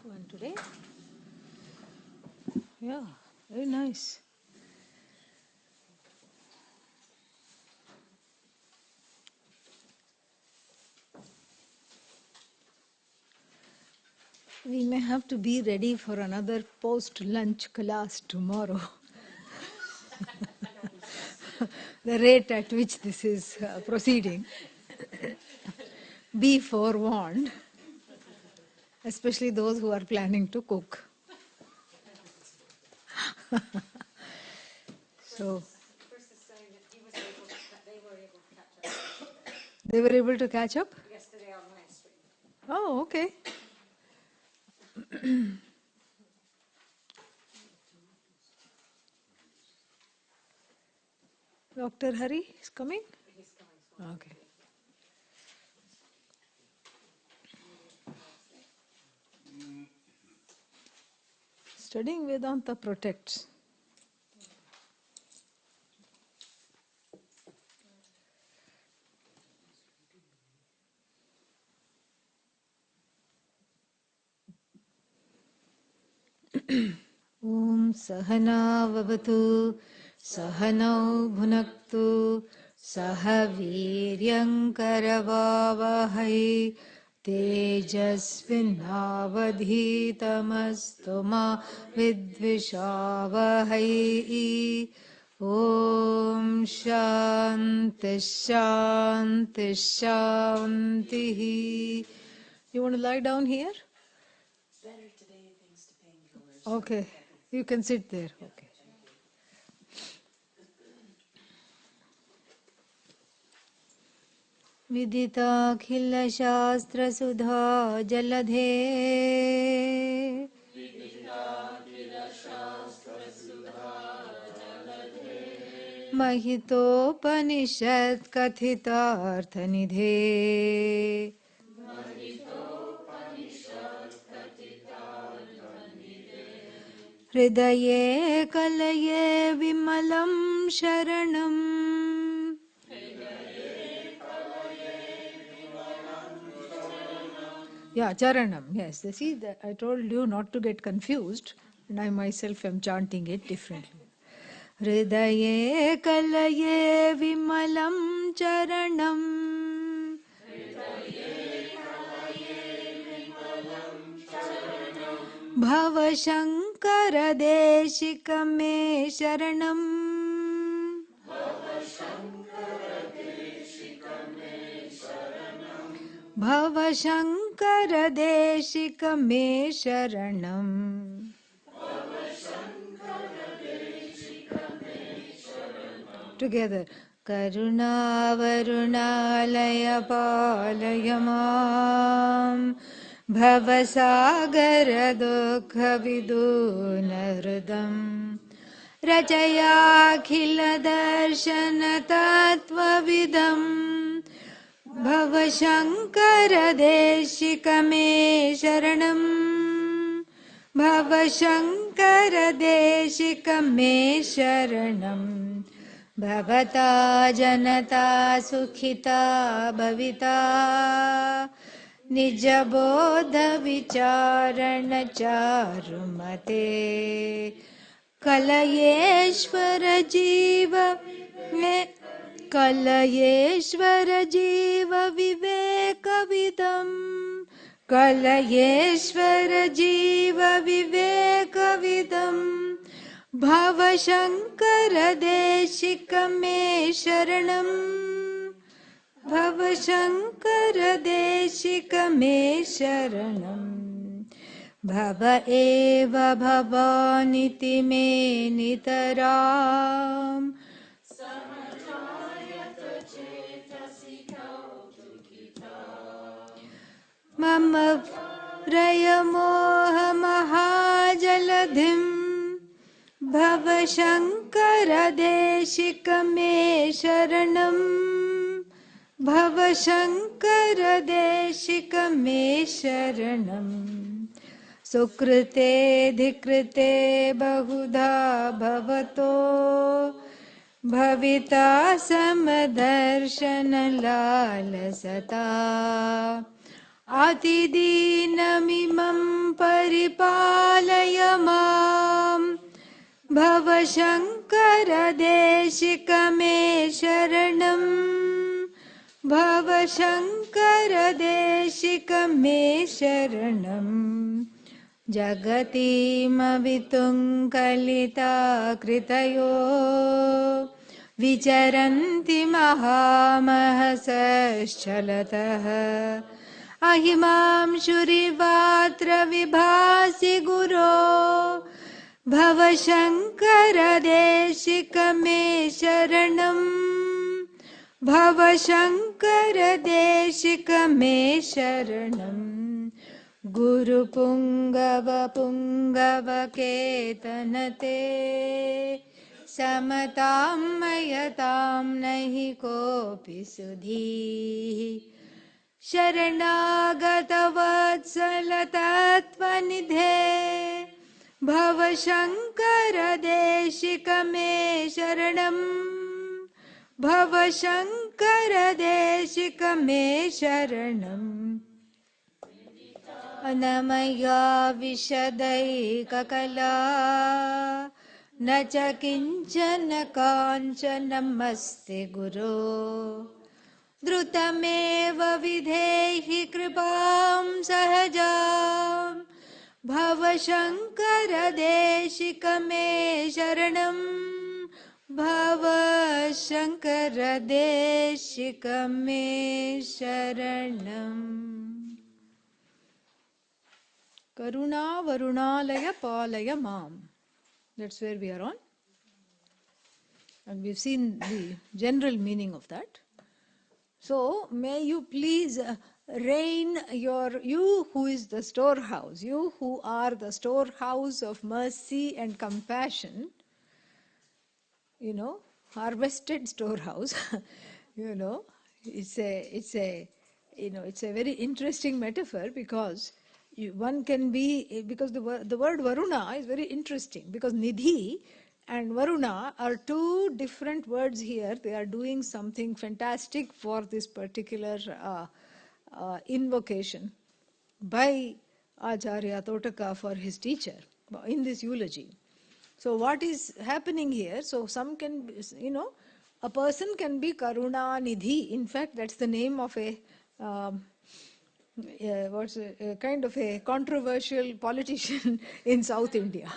one today. Yeah, very nice. We may have to be ready for another post-lunch class tomorrow. The rate at which this is proceeding. Be forewarned, especially those who are planning to cook. So, they were able to catch up? Yesterday on my stream. Oh, okay. Dr. Hari is coming? He's coming. Okay. Studying Vedanta protects. ॐ सहनाववतु सहनौ भुनक्तु सह वीर्यङ्करवावहै तेजस्विनावधीतमस्तु मा विद्विषावहै ॐ शान्ति शान्ति शान्तिः. You want to lie down here? Better today thanks to painkillers. Okay, you can sit there. Okay. विदिताखिलशास्त्रसुधा जलधे महितोपनिषत् कथितार्थनिधे हृदये कलये विमलं शरणम्. Yeah, Charanam, yes. See, I told you not to get confused, and I myself am chanting it differently. Hridaye kalaye vimalam charanam. Bhava Shankara Deshika me sharanam. Bhava Shankara Deshika me sharanam. Together. Karuna Varunalaya Palayamam Bhavasagara Dukha Vidunarudam Rajaya Darshana Tattva Vidam Bhavashankara Deshika me sharanam. Bhavashankara Deshika me sharanam. Bhavata Janata Sukhita Bhavita Nijabodha Vicharana Charumate Kalayeshwara Jiva Kalayeshwara Jiva Vivekavidam Kalayeshwara Jiva Vivekavidam Bhava Shankara Deshika me sharanam. Bhava Shankara Deshika me sharanam. Bhava eva bhavaniti me nitaram. Mama Rayamoha Mahajaladhim Bhava Shankara Deshika me sharanam. Bhava Shankara Deshika me sharanam. Sukrite dhikrite bahudha bhavato Bhavita samadarshana lalasata अतिदीनमिमं परिपालय माम् भवशङ्कर देशिक मे शरणम् भवशङ्कर देशिक मे शरणम् जगतीमवितुङ्कलिता कृतयो विचरन्ति महामहसश्चलतः अहिमांशुरिवात्र विभासि गुरो भवशङ्कर देशिक मे शरणम् भवशङ्कर देशिक मे शरणम् गुरुपुङ्गव पुङ्गवकेतनते समतां मयतां नहि कोऽपि सुधीः शरणागतवत्सलतत्त्वनिधे भवशङ्कर देशिक मे शरणम् भवशङ्कर देशिक मे शरणम् अनमया विशदैककला न च किञ्चन काञ्चनमस्ति गुरो द्रुतमेव विधेहि कृपां सहजां भवशङ्कर देशिक मे शरणम् भवशङ्कर देशिक मे शरणम् Karuna Varunalaya Palaya Mam. That's where we are on. And we've seen the general meaning of that. So, may you please reign you who is the storehouse, you who are the storehouse of mercy and compassion, harvested storehouse, it's a very interesting metaphor because one can be, because the word Varuna is very interesting because Nidhi and Varuna are two different words here. They are doing something fantastic for this particular invocation by Acharya Totaka for his teacher in this eulogy. So what is happening here? So some can, a person can be Karuna Nidhi. In fact, that's the name of a kind of a controversial politician in South India.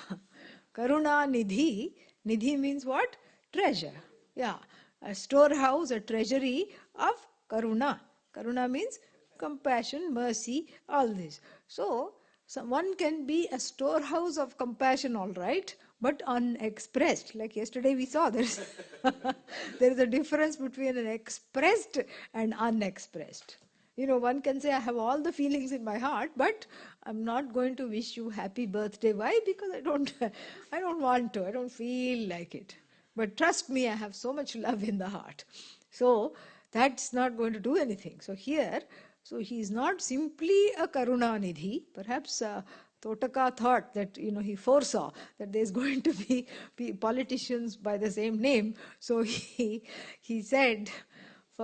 Karuna Nidhi. Nidhi means what? Treasure. Yeah. A storehouse, a treasury of Karuna. Karuna means compassion, mercy, all this. So, one can be a storehouse of compassion, all right, but unexpressed. Like yesterday we saw, there is a difference between an expressed and unexpressed. One can say, I have all the feelings in my heart, but I'm not going to wish you happy birthday. Why? Because I don't want to. I don't feel like it. But trust me, I have so much love in the heart. So that's not going to do anything. So here, he's not simply a Karuna Nidhi. Perhaps Totaka thought that, he foresaw that there's going to be politicians by the same name. So he said,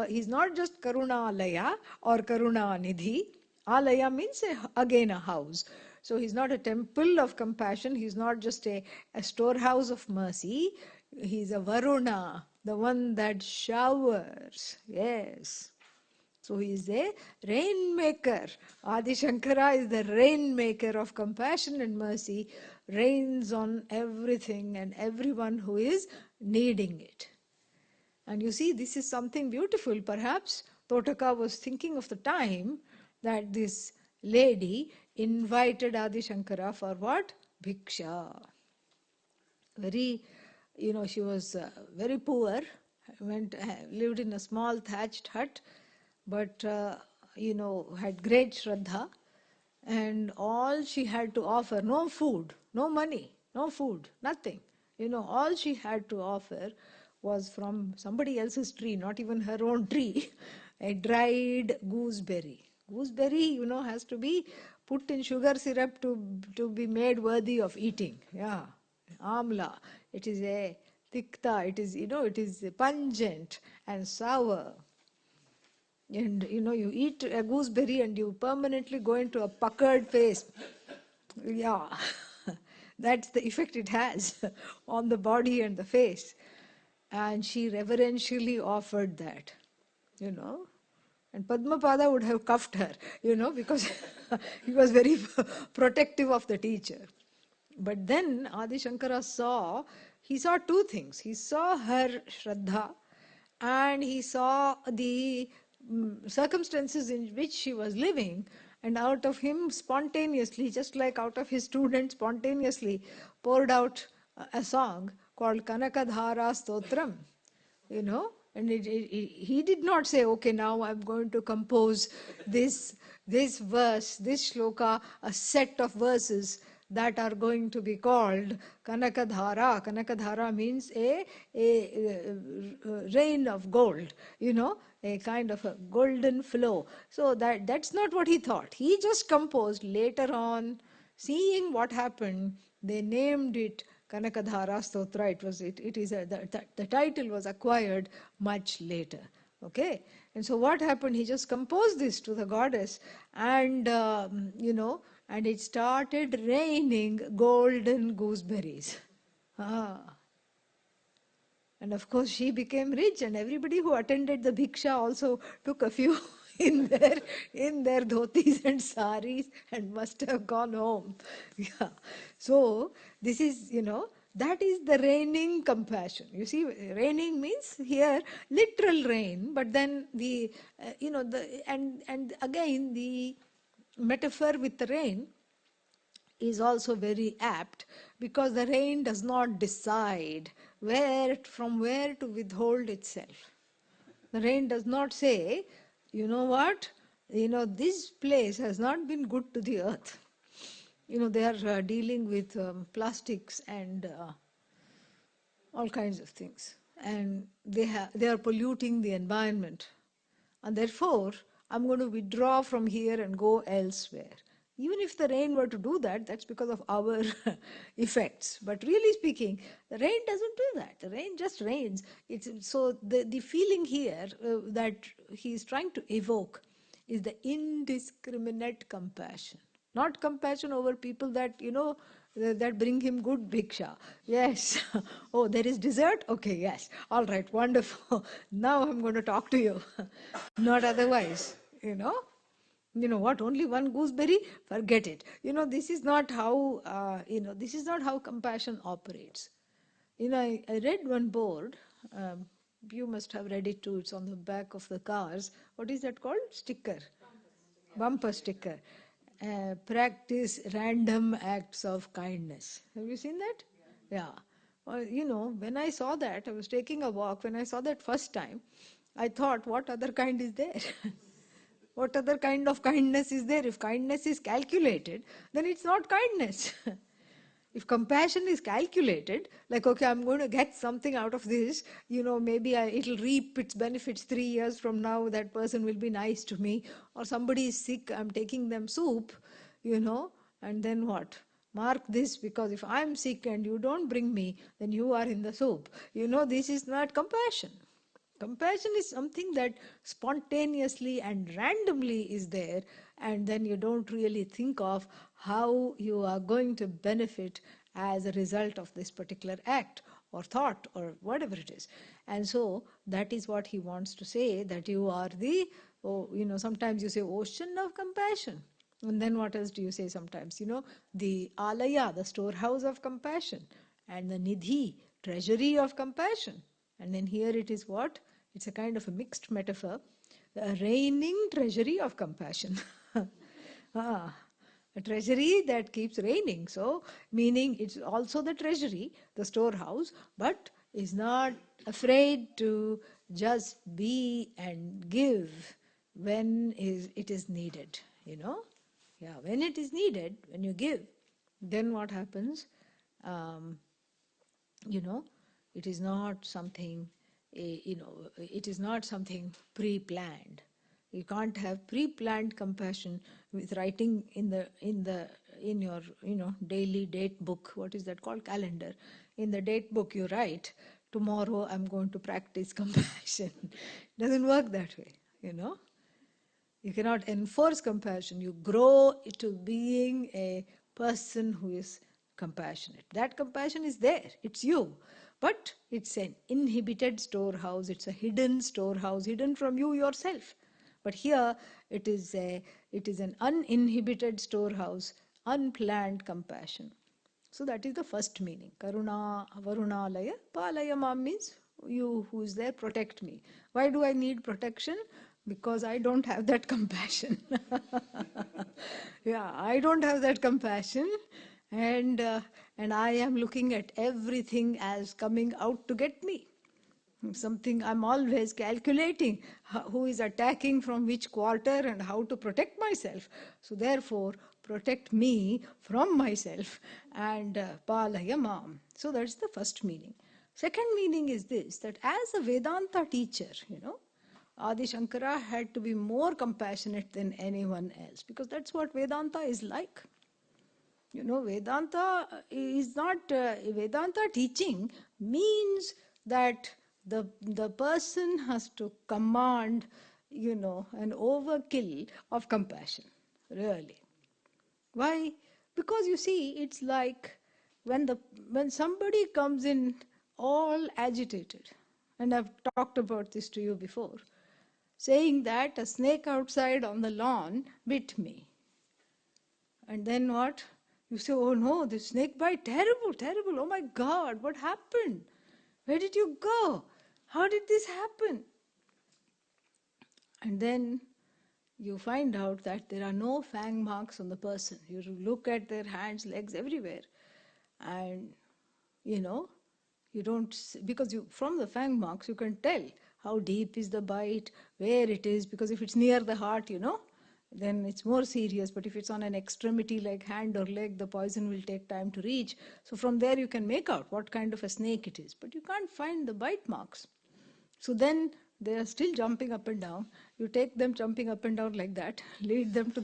he's not just Karuna Alaya or Karuna Nidhi. Alaya means again a house. So he's not a temple of compassion. He's not just a storehouse of mercy. He's a Varuna, the one that showers. Yes. So he is a rainmaker. Adi Shankara is the rainmaker of compassion and mercy, rains on everything and everyone who is needing it. And you see, this is something beautiful. Perhaps Totaka was thinking of the time that this lady invited Adi Shankara for what? Bhiksha. Very, she was very poor, lived in a small thatched hut, but, had great Shraddha. And all she had to offer, no food, no money, no food, nothing. All she had to offer was from somebody else's tree, not even her own tree, a dried gooseberry. Gooseberry, has to be put in sugar syrup to be made worthy of eating. Yeah, amla. It is a tikta. It is, it is pungent and sour. And you eat a gooseberry and you permanently go into a puckered face. Yeah, that's the effect it has on the body and the face. And she reverentially offered that, you know. And Padmapada would have cuffed her, because he was very protective of the teacher. But then Adi Shankara he saw two things. He saw her Shraddha and he saw the circumstances in which she was living, and out of him spontaneously, just like out of his student spontaneously, poured out a song called Kanakadhara Stotram, and he did not say, okay, now I'm going to compose this verse, this shloka, a set of verses that are going to be called Kanakadhara. Kanakadhara means a rain of gold, a kind of a golden flow. So that's not what he thought. He just composed. Later on, seeing what happened, they named it Kanakadhara Stotra. The title was acquired much later. Okay, and so what happened? He just composed this to the goddess, and and it started raining golden gooseberries. Ah. And of course, she became rich, and everybody who attended the bhiksha also took a few in their dhotis and saris and must have gone home. Yeah. So this is, that is the raining compassion. You see, raining means here literal rain, but then and again the metaphor with the rain is also very apt, because the rain does not decide from where to withhold itself. The rain does not say, you know what, this place has not been good to the earth. They are dealing with plastics and all kinds of things, and they are polluting the environment, and therefore I'm going to withdraw from here and go elsewhere. Even if the rain were to do that, that's because of our effects. But really speaking, the rain doesn't do that. The rain just rains. So the feeling here that he is trying to evoke is the indiscriminate compassion. Not compassion over people that, that bring him good bhiksha. Yes. Oh, there is dessert? Okay, yes. All right, wonderful. Now I'm going to talk to you. Not otherwise, what, only one gooseberry? Forget it. This is not how compassion operates. I read one board. You must have read it too. It's on the back of the cars. What is that called? Sticker. Bumper sticker. Practice random acts of kindness. Have you seen that? Yeah. Well, when I saw that, I was taking a walk. When I saw that first time, I thought, what other kind is there? What other kind of kindness is there? If kindness is calculated, then it's not kindness. If compassion is calculated, like, okay, I'm going to get something out of this, maybe it'll reap its benefits 3 years from now, that person will be nice to me, or somebody is sick, I'm taking them soup, and then what? Mark this, because if I'm sick and you don't bring me, then you are in the soup. This is not compassion. Compassion is something that spontaneously and randomly is there, and then you don't really think of how you are going to benefit as a result of this particular act or thought or whatever it is. And so that is what he wants to say, that you are sometimes you say ocean of compassion. And then what else do you say sometimes? The alaya, the storehouse of compassion, and the nidhi, treasury of compassion. And then here it is what? It's a kind of a mixed metaphor. A reigning treasury of compassion. A treasury that keeps reigning. So, meaning it's also the treasury, the storehouse, but is not afraid to just be and give when it is needed. Yeah, when it is needed, when you give, then what happens? It is not something, it is not something pre-planned. You can't have pre-planned compassion with writing in your daily date book. What is that called? Calendar. In the date book you write, tomorrow I'm going to practice compassion. Doesn't work that way, You cannot enforce compassion. You grow to being a person who is compassionate. That compassion is there. It's you. But it's an inhibited storehouse. It's a hidden storehouse, hidden from you yourself. But here it is an uninhibited storehouse, unplanned compassion. So that is the first meaning. Karuna Varunalaya Palaya Mam means you who is there, protect me. Why do I need protection? Because I don't have that compassion. Yeah, I don't have that compassion, and I am looking at everything as coming out to get me. Something I'm always calculating who is attacking from which quarter and how to protect myself. So therefore, protect me from myself and palaya mam. So that's the first meaning. Second meaning is this, that as a Vedanta teacher, Adi Shankara had to be more compassionate than anyone else, because that's what Vedanta is like. Vedanta is not, Vedanta teaching means that the person has to command, an overkill of compassion, really. Why? Because you see, it's like when somebody comes in all agitated, and I've talked about this to you before, saying that a snake outside on the lawn bit me. And then what? You say, oh no, this snake bite, terrible, terrible, oh my God, what happened? Where did you go? How did this happen? And then you find out that there are no fang marks on the person. You look at their hands, legs, everywhere. And, you don't, because from the fang marks, you can tell how deep is the bite, where it is, because if it's near the heart, then it's more serious. But if it's on an extremity like hand or leg, the poison will take time to reach. So from there you can make out what kind of a snake it is. But you can't find the bite marks. So then they are still jumping up and down. You take them jumping up and down like that, lead them to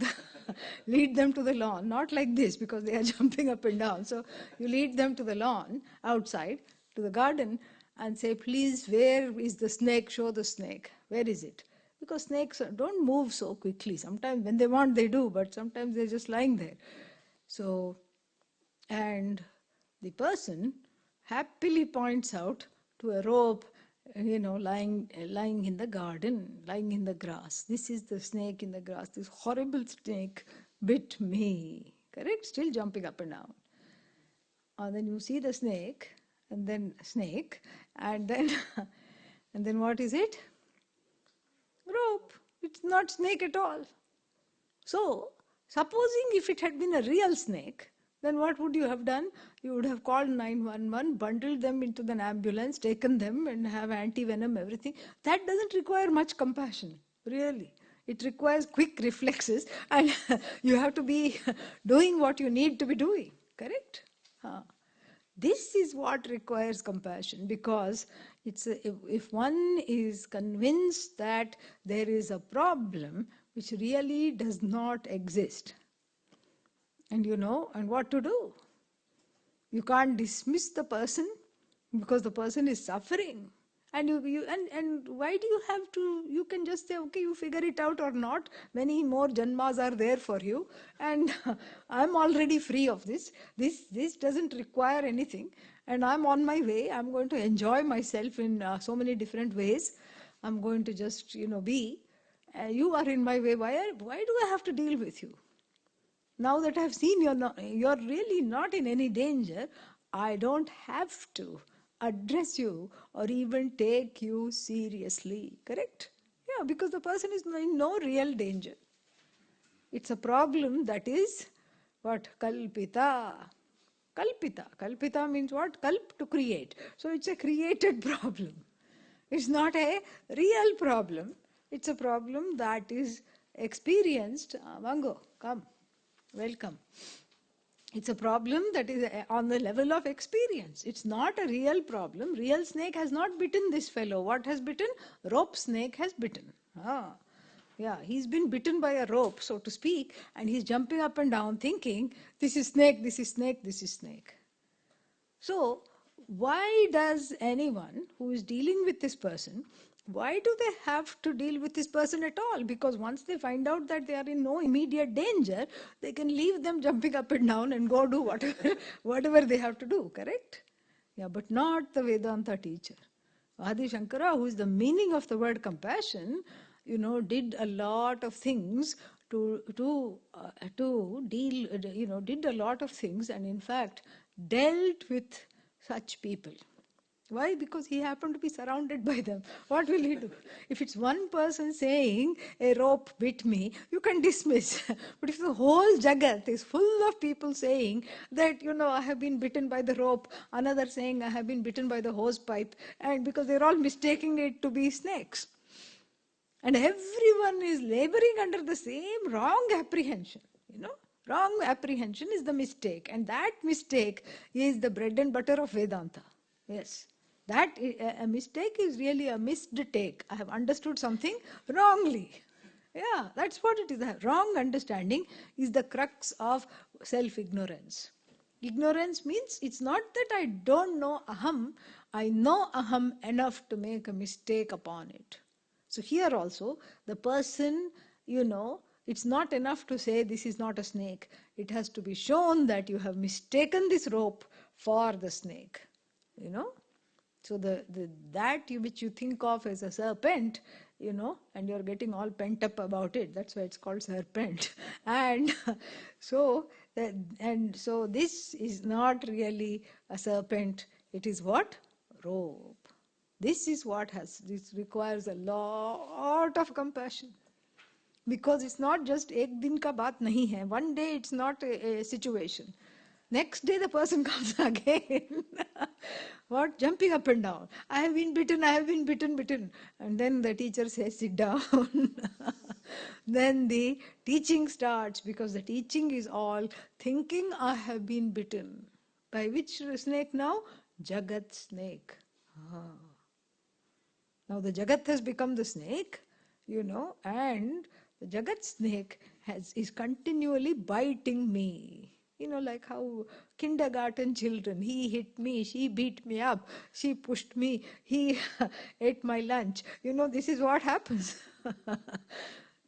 the lawn, not like this because they are jumping up and down. So you lead them to the lawn outside, to the garden, and say, please, where is the snake? Show the snake. Where is it? Because snakes don't move so quickly. Sometimes when they want, they do, but sometimes they're just lying there. So, and the person happily points out to a rope, lying in the garden, lying in the grass. This is the snake in the grass. This horrible snake bit me. Correct? Still jumping up and down. And then you see the snake, and then and then what is it? Rope. It's not snake at all. So, supposing if it had been a real snake, then what would you have done? You would have called 911, bundled them into an ambulance, taken them and have anti-venom, everything. That doesn't require much compassion, really. It requires quick reflexes, and you have to be doing what you need to be doing, correct? This is what requires compassion, because if one is convinced that there is a problem which really does not exist, and and what to do. You can't dismiss the person because the person is suffering. And and why do you have to? You can just say, okay, you figure it out or not. Many more janmas are there for you, and I'm already free of this. This doesn't require anything, and I'm on my way. I'm going to enjoy myself in so many different ways. I'm going to just be. You are in my way. Why do I have to deal with you? Now that I've seen you're really not in any danger, I don't have to address you or even take you seriously. Correct? Yeah, because the person is in no real danger. It's a problem that is what? Kalpita. Kalpita. Kalpita means what? Kalp, to create. So it's a created problem. It's not a real problem. It's a problem that is experienced. Mango, come. Welcome. It's a problem that is on the level of experience. It's not a real problem. Real snake has not bitten this fellow. What has bitten? Rope snake has bitten. Yeah, he's been bitten by a rope, so to speak, and he's jumping up and down thinking, this is snake, this is snake, this is snake. So, why does anyone who is dealing with this person Why do they have to deal with this person at all? Because once they find out that they are in no immediate danger, they can leave them jumping up and down and go do whatever, whatever they have to do, correct? Yeah, but not the Vedanta teacher. Adi Shankara, who is the meaning of the word compassion, did a lot of things to deal, did a lot of things, and in fact dealt with such people. Why? Because he happened to be surrounded by them. What will he do? If it's one person saying, a rope bit me, you can dismiss. But if the whole Jagat is full of people saying that, I have been bitten by the rope, another saying, I have been bitten by the hose pipe, and because they're all mistaking it to be snakes. And everyone is laboring under the same wrong apprehension, Wrong apprehension is the mistake, and that mistake is the bread and butter of Vedanta. Yes. That a mistake is really a missed take. I have understood something wrongly. Yeah, that's what it is. The wrong understanding is the crux of self-ignorance. Ignorance means it's not that I don't know aham, I know aham enough to make a mistake upon it. So here also, the person, it's not enough to say this is not a snake. It has to be shown that you have mistaken this rope for the snake. So that which you think of as a serpent, and you're getting all pent up about it. That's why it's called serpent. And so this is not really a serpent. It is what? Rope. This requires a lot of compassion. Because it's not just ek din ka baat nahi hai. One day it's not a situation. Next day the person comes again. What? Jumping up and down. I have been bitten. And then the teacher says, sit down. Then the teaching starts, because the teaching is all thinking I have been bitten. By which snake now? Jagat snake. Now the Jagat has become the snake, and the Jagat snake is continually biting me. Like how kindergarten children, he hit me, she beat me up, she pushed me, he ate my lunch. This is what happens.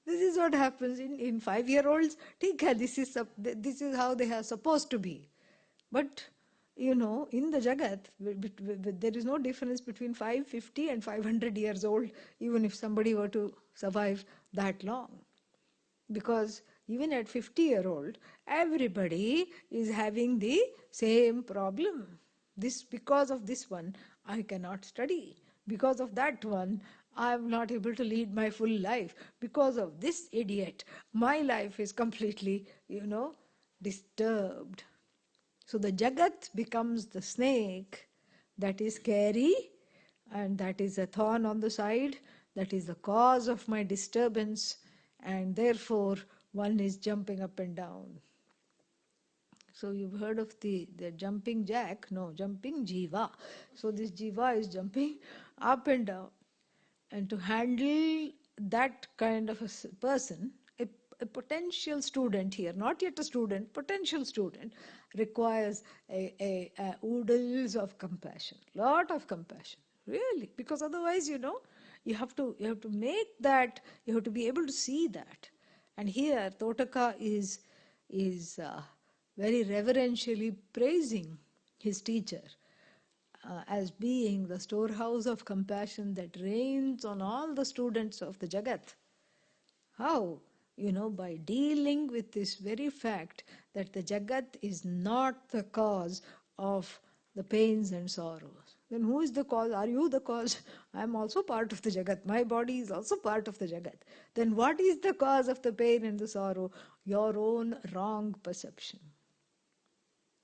This is what happens in 5-year-olds. This is how they are supposed to be. But in the Jagat, there is no difference between 550 and 500 years old, even if somebody were to survive that long. Because even at 50-year-old, everybody is having the same problem. Because of this one, I cannot study. Because of that one, I am not able to lead my full life. Because of this idiot, my life is completely, disturbed. So the Jagat becomes the snake that is scary, and that is a thorn on the side, that is the cause of my disturbance, and therefore one is jumping up and down. So you've heard of the jumping jack? No, jumping jiva. So this jiva is jumping up and down. And to handle that kind of a person, a potential student here, not yet a student, potential student, requires a oodles of compassion, lot of compassion, really, because otherwise, you have to make that, you have to be able to see that. And here Totaka is very reverentially praising his teacher as being the storehouse of compassion that rains on all the students of the Jagat. How? By dealing with this very fact that the Jagat is not the cause of the pains and sorrows. Then who is the cause? Are you the cause? I am also part of the Jagat. My body is also part of the Jagat. Then what is the cause of the pain and the sorrow? Your own wrong perception.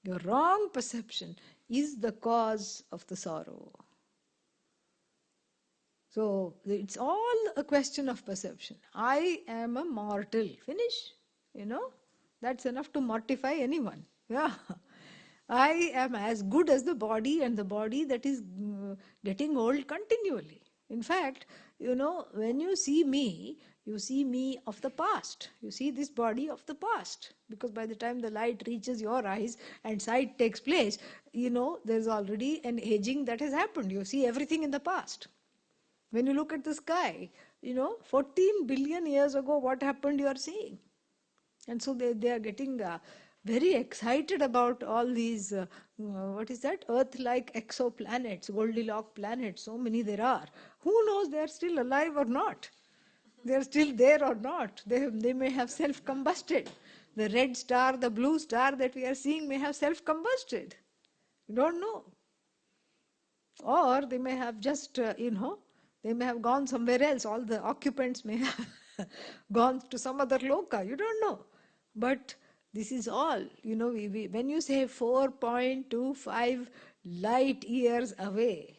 Your wrong perception is the cause of the sorrow. So it's all a question of perception. I am a mortal. Finish. That's enough to mortify anyone. Yeah. I am as good as the body, and the body that is getting old continually. In fact, when you see me of the past. You see this body of the past. Because by the time the light reaches your eyes and sight takes place, there's already an aging that has happened. You see everything in the past. When you look at the sky, 14 billion years ago, what happened you are seeing. And so they are getting very excited about all these, what is that, Earth-like exoplanets, Goldilocks planets, so many there are. Who knows they are still alive or not? They are still there or not? They may have self-combusted. The red star, the blue star that we are seeing may have self-combusted. You don't know. Or they may have just, they may have gone somewhere else. All the occupants may have gone to some other loca. You don't know. But this is all, when you say 4.25 light years away,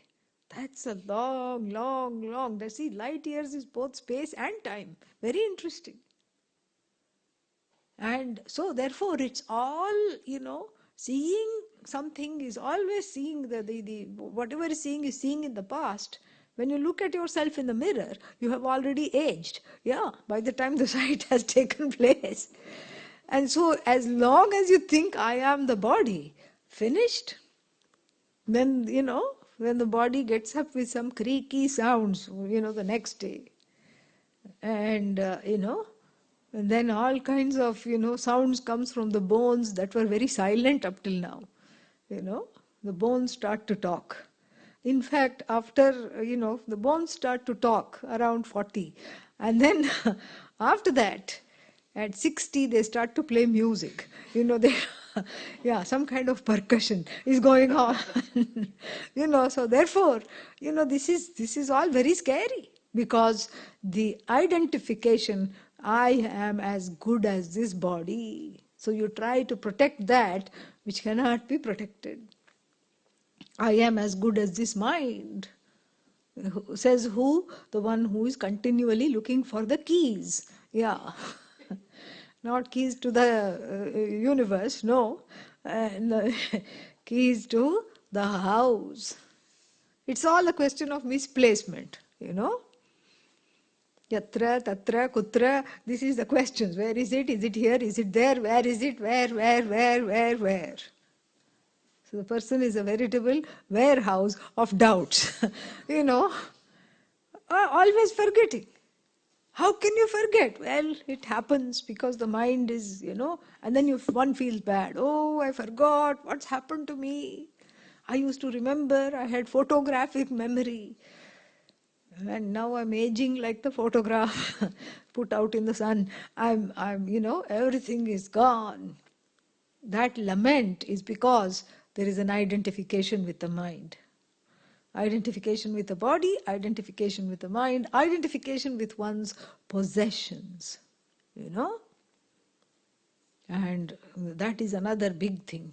that's a long, long, long. See, light years is both space and time. Very interesting. And so therefore it's all, seeing something is always seeing the whatever is seeing in the past. When you look at yourself in the mirror, you have already aged. Yeah, by the time the sight has taken place. And so as long as you think I am the body, finished. Then, when the body gets up with some creaky sounds, the next day. And, and then all kinds of, sounds comes from the bones that were very silent up till now. The bones start to talk. In fact, after, the bones start to talk around 40. And then after that, at 60, they start to play music. They, some kind of percussion is going on. So therefore, this is all very scary, because the identification, I am as good as this body. So you try to protect that which cannot be protected. I am as good as this mind. Says who? The one who is continually looking for the keys. Yeah. Not keys to the universe, no. Keys to the house. It's all a question of misplacement, Yatra, tatra, kutra. This is the questions. Where is it? Is it here? Is it there? Where is it? Where? So the person is a veritable warehouse of doubts. Always forgetting. How can you forget? Well, it happens because the mind is, and then one feels bad. Oh, I forgot. What's happened to me? I used to remember. I had photographic memory. And now I'm aging like the photograph put out in the sun. I'm, everything is gone. That lament is because there is an identification with the mind. Identification with the body, identification with the mind, identification with one's possessions, And that is another big thing.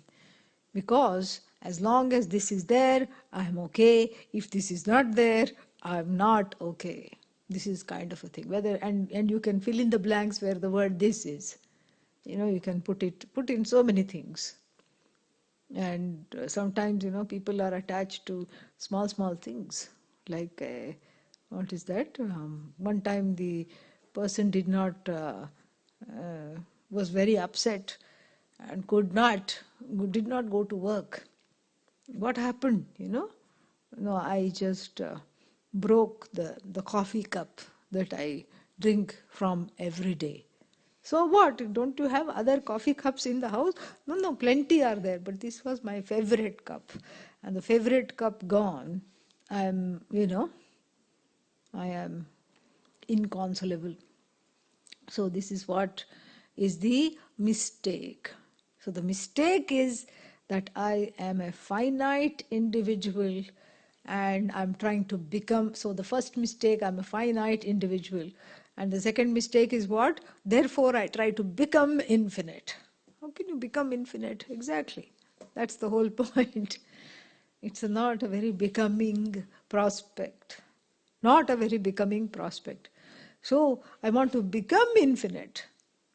Because as long as this is there, I'm okay. If this is not there, I'm not okay. This is kind of a thing. And you can fill in the blanks where the word this is. You can put in so many things. And sometimes, people are attached to small things. Like, what is that? One time the person did not, was very upset and did not go to work. What happened, No, I just broke the coffee cup that I drink from every day. So what? Don't you have other coffee cups in the house? No, plenty are there, but this was my favorite cup. And the favorite cup gone, I am inconsolable. So this is what is the mistake. So the mistake is that I am a finite individual and I'm trying to become. So the first mistake, I'm a finite individual. And the second mistake is what? Therefore, I try to become infinite. How can you become infinite? Exactly. That's the whole point. It's not a very becoming prospect. Not a very becoming prospect. So, I want to become infinite.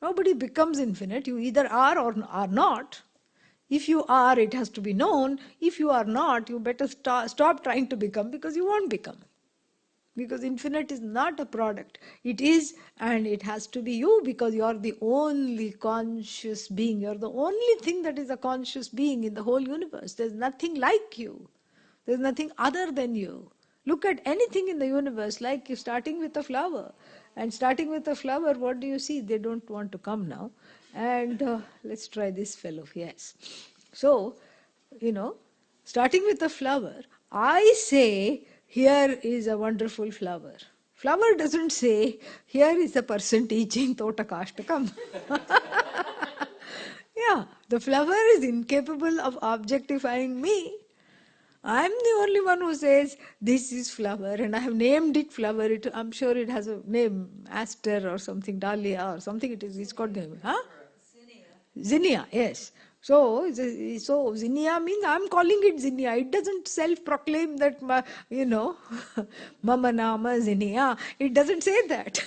Nobody becomes infinite. You either are or are not. If you are, it has to be known. If you are not, you better stop trying to become, because you won't become. Because infinite is not a product. It is, and it has to be you, because you are the only conscious being. You are the only thing that is a conscious being in the whole universe. There's nothing like you. There's nothing other than you. Look at anything in the universe, like you starting with a flower. And starting with a flower, what do you see? They don't want to come now. And let's try this fellow, yes. So, starting with a flower, I say, here is a wonderful flower. Flower doesn't say, here is a person teaching Totakashtakam. Yeah, the flower is incapable of objectifying me. I'm the only one who says this is flower, and I have named it flower. I'm sure it has a name, aster or something, dahlia or something. It's got name, huh? Zinnia, yes. So zinnia means I'm calling it zinnia. It doesn't self-proclaim that, mama nama zinnia. It doesn't say that.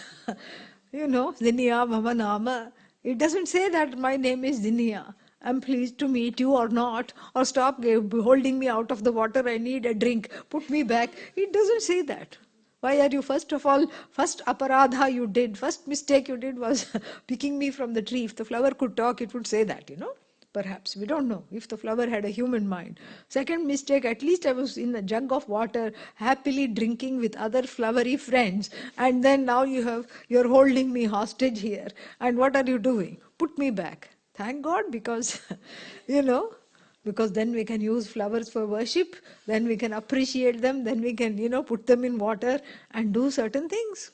Zinnia mama nama. It doesn't say that my name is Zinnia. I'm pleased to meet you or not, or stop holding me out of the water. I need a drink. Put me back. It doesn't say that. Why are you, first of all, first aparadha you did, first mistake you did was picking me from the tree. If the flower could talk, it would say that, Perhaps, we don't know, if the flower had a human mind. Second mistake, at least I was in a jug of water, happily drinking with other flowery friends, and then now you're holding me hostage here. And what are you doing? Put me back. Thank God, because, because then we can use flowers for worship, then we can appreciate them, then we can, put them in water and do certain things.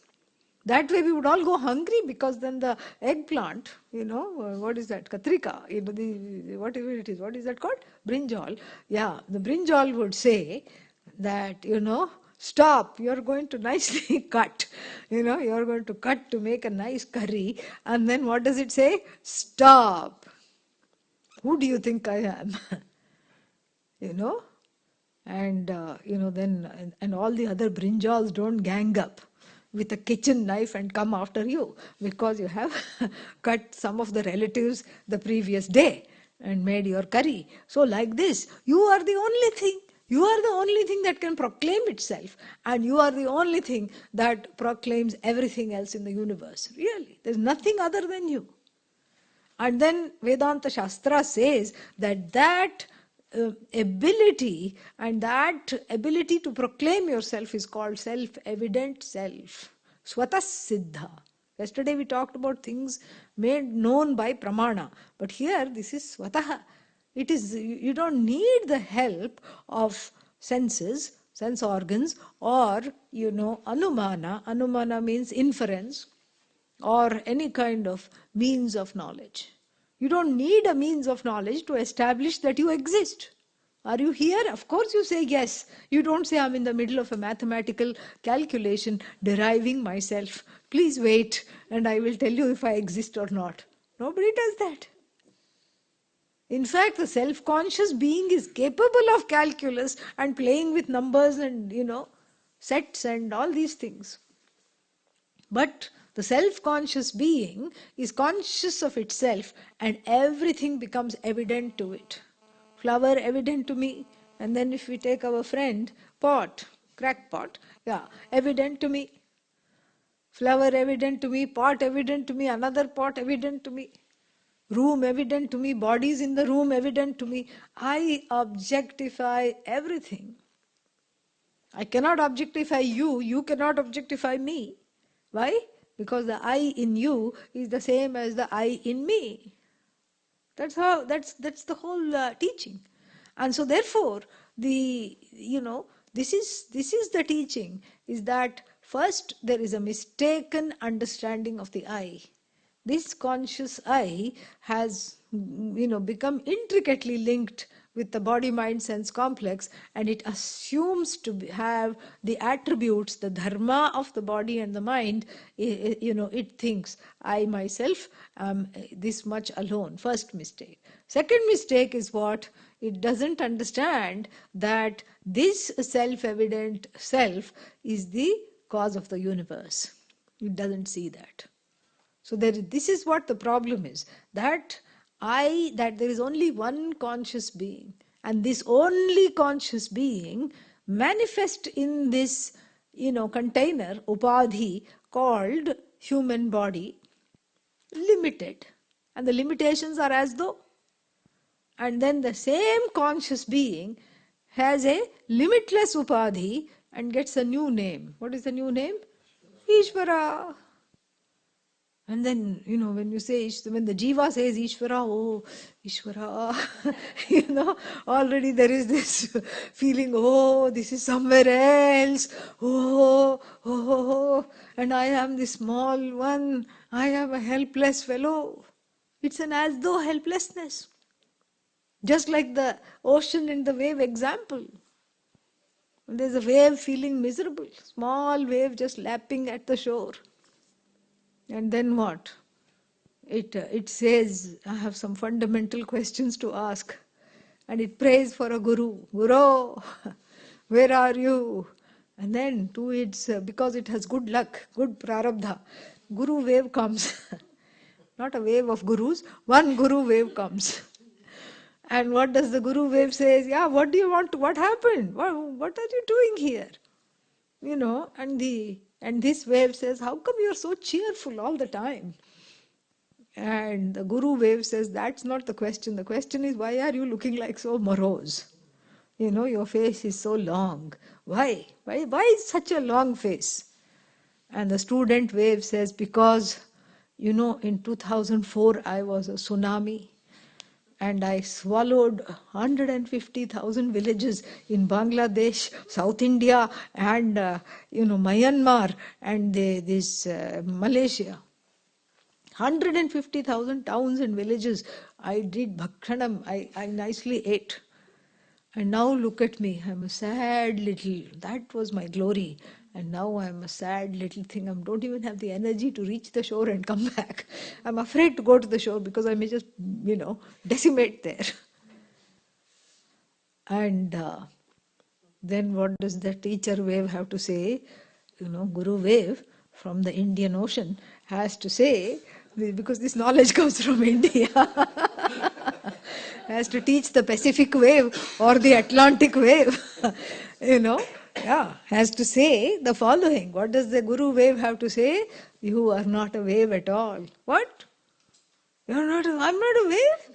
That way we would all go hungry, because then the eggplant, what is that? Katrika, whatever it is, what is that called? Brinjal. Yeah, the brinjal would say that, stop, you're going to nicely cut. You're going to cut to make a nice curry. And then what does it say? Stop. Who do you think I am? And, then, and all the other brinjals don't gang up with a kitchen knife and come after you, because you have cut some of the relatives the previous day and made your curry. So like this, you are the only thing. You are the only thing that can proclaim itself, and you are the only thing that proclaims everything else in the universe. Really, there's nothing other than you. And then Vedanta Shastra says that ability and that ability to proclaim yourself is called self-evident self. Swatas siddha. Yesterday we talked about things made known by pramana. But here this is swataha. It is, you don't need the help of senses, sense organs, or, anumana. Anumana means inference, or any kind of means of knowledge. You don't need a means of knowledge to establish that you exist. Are you here? Of course you say yes. You don't say, I'm in the middle of a mathematical calculation deriving myself. Please wait and I will tell you if I exist or not. Nobody does that. In fact, the self-conscious being is capable of calculus and playing with numbers and, sets and all these things. But the self-conscious being is conscious of itself, and everything becomes evident to it. Flower evident to me, and then if we take our friend, pot, crackpot, evident to me. Flower evident to me, pot evident to me, another pot evident to me. Room evident to me, bodies in the room evident to me. I objectify everything. I cannot objectify you, you cannot objectify me. Why? Because the I in you is the same as the I in me. That's the whole teaching. And so therefore, this is the teaching, is that first there is a mistaken understanding of the I. This conscious I has, become intricately linked with the body-mind-sense complex, and it assumes to have the attributes, the dharma of the body and the mind. It thinks, I myself am this much alone. First mistake. Second mistake is what? It doesn't understand that this self-evident self is the cause of the universe. It doesn't see that. So this is what the problem is, that there is only one conscious being, and this only conscious being manifests in this, container, upadhi, called human body, limited. And the limitations are as though. And then the same conscious being has a limitless upadhi and gets a new name. What is the new name? Ishvara. And then, when you say, when the Jiva says Ishvara, oh, Ishvara, already there is this feeling, oh, this is somewhere else, oh, and I am the small one, I am a helpless fellow. It's an as though helplessness. Just like the ocean and the wave example. There's a wave feeling miserable, small wave just lapping at the shore. And then what? It says, I have some fundamental questions to ask. And it prays for a guru. Guru, where are you? And then to its, because it has good luck, good prarabdha, guru wave comes. Not a wave of gurus, one guru wave comes. And what does the guru wave says? Yeah, what do you want? What happened? What are you doing here? And this wave says, how come you're so cheerful all the time? And the guru wave says, that's not the question. The question is, why are you looking like so morose? Your face is so long. Why? Why is such a long face? And the student wave says, because, in 2004 I was a tsunami. And I swallowed 150,000 villages in Bangladesh, South India, and Myanmar, and Malaysia. 150,000 towns and villages. I did bhakshanam. I nicely ate. And now look at me. I'm a sad little. That was my glory. And now I'm a sad little thing. I don't even have the energy to reach the shore and come back. I'm afraid to go to the shore because I may just, decimate there. And then what does the teacher wave have to say? Guru wave from the Indian Ocean has to say, because this knowledge comes from India, has to teach the Pacific wave or the Atlantic wave, has to say the following. What does the Guru wave have to say? You are not a wave at all. What? I'm not a wave?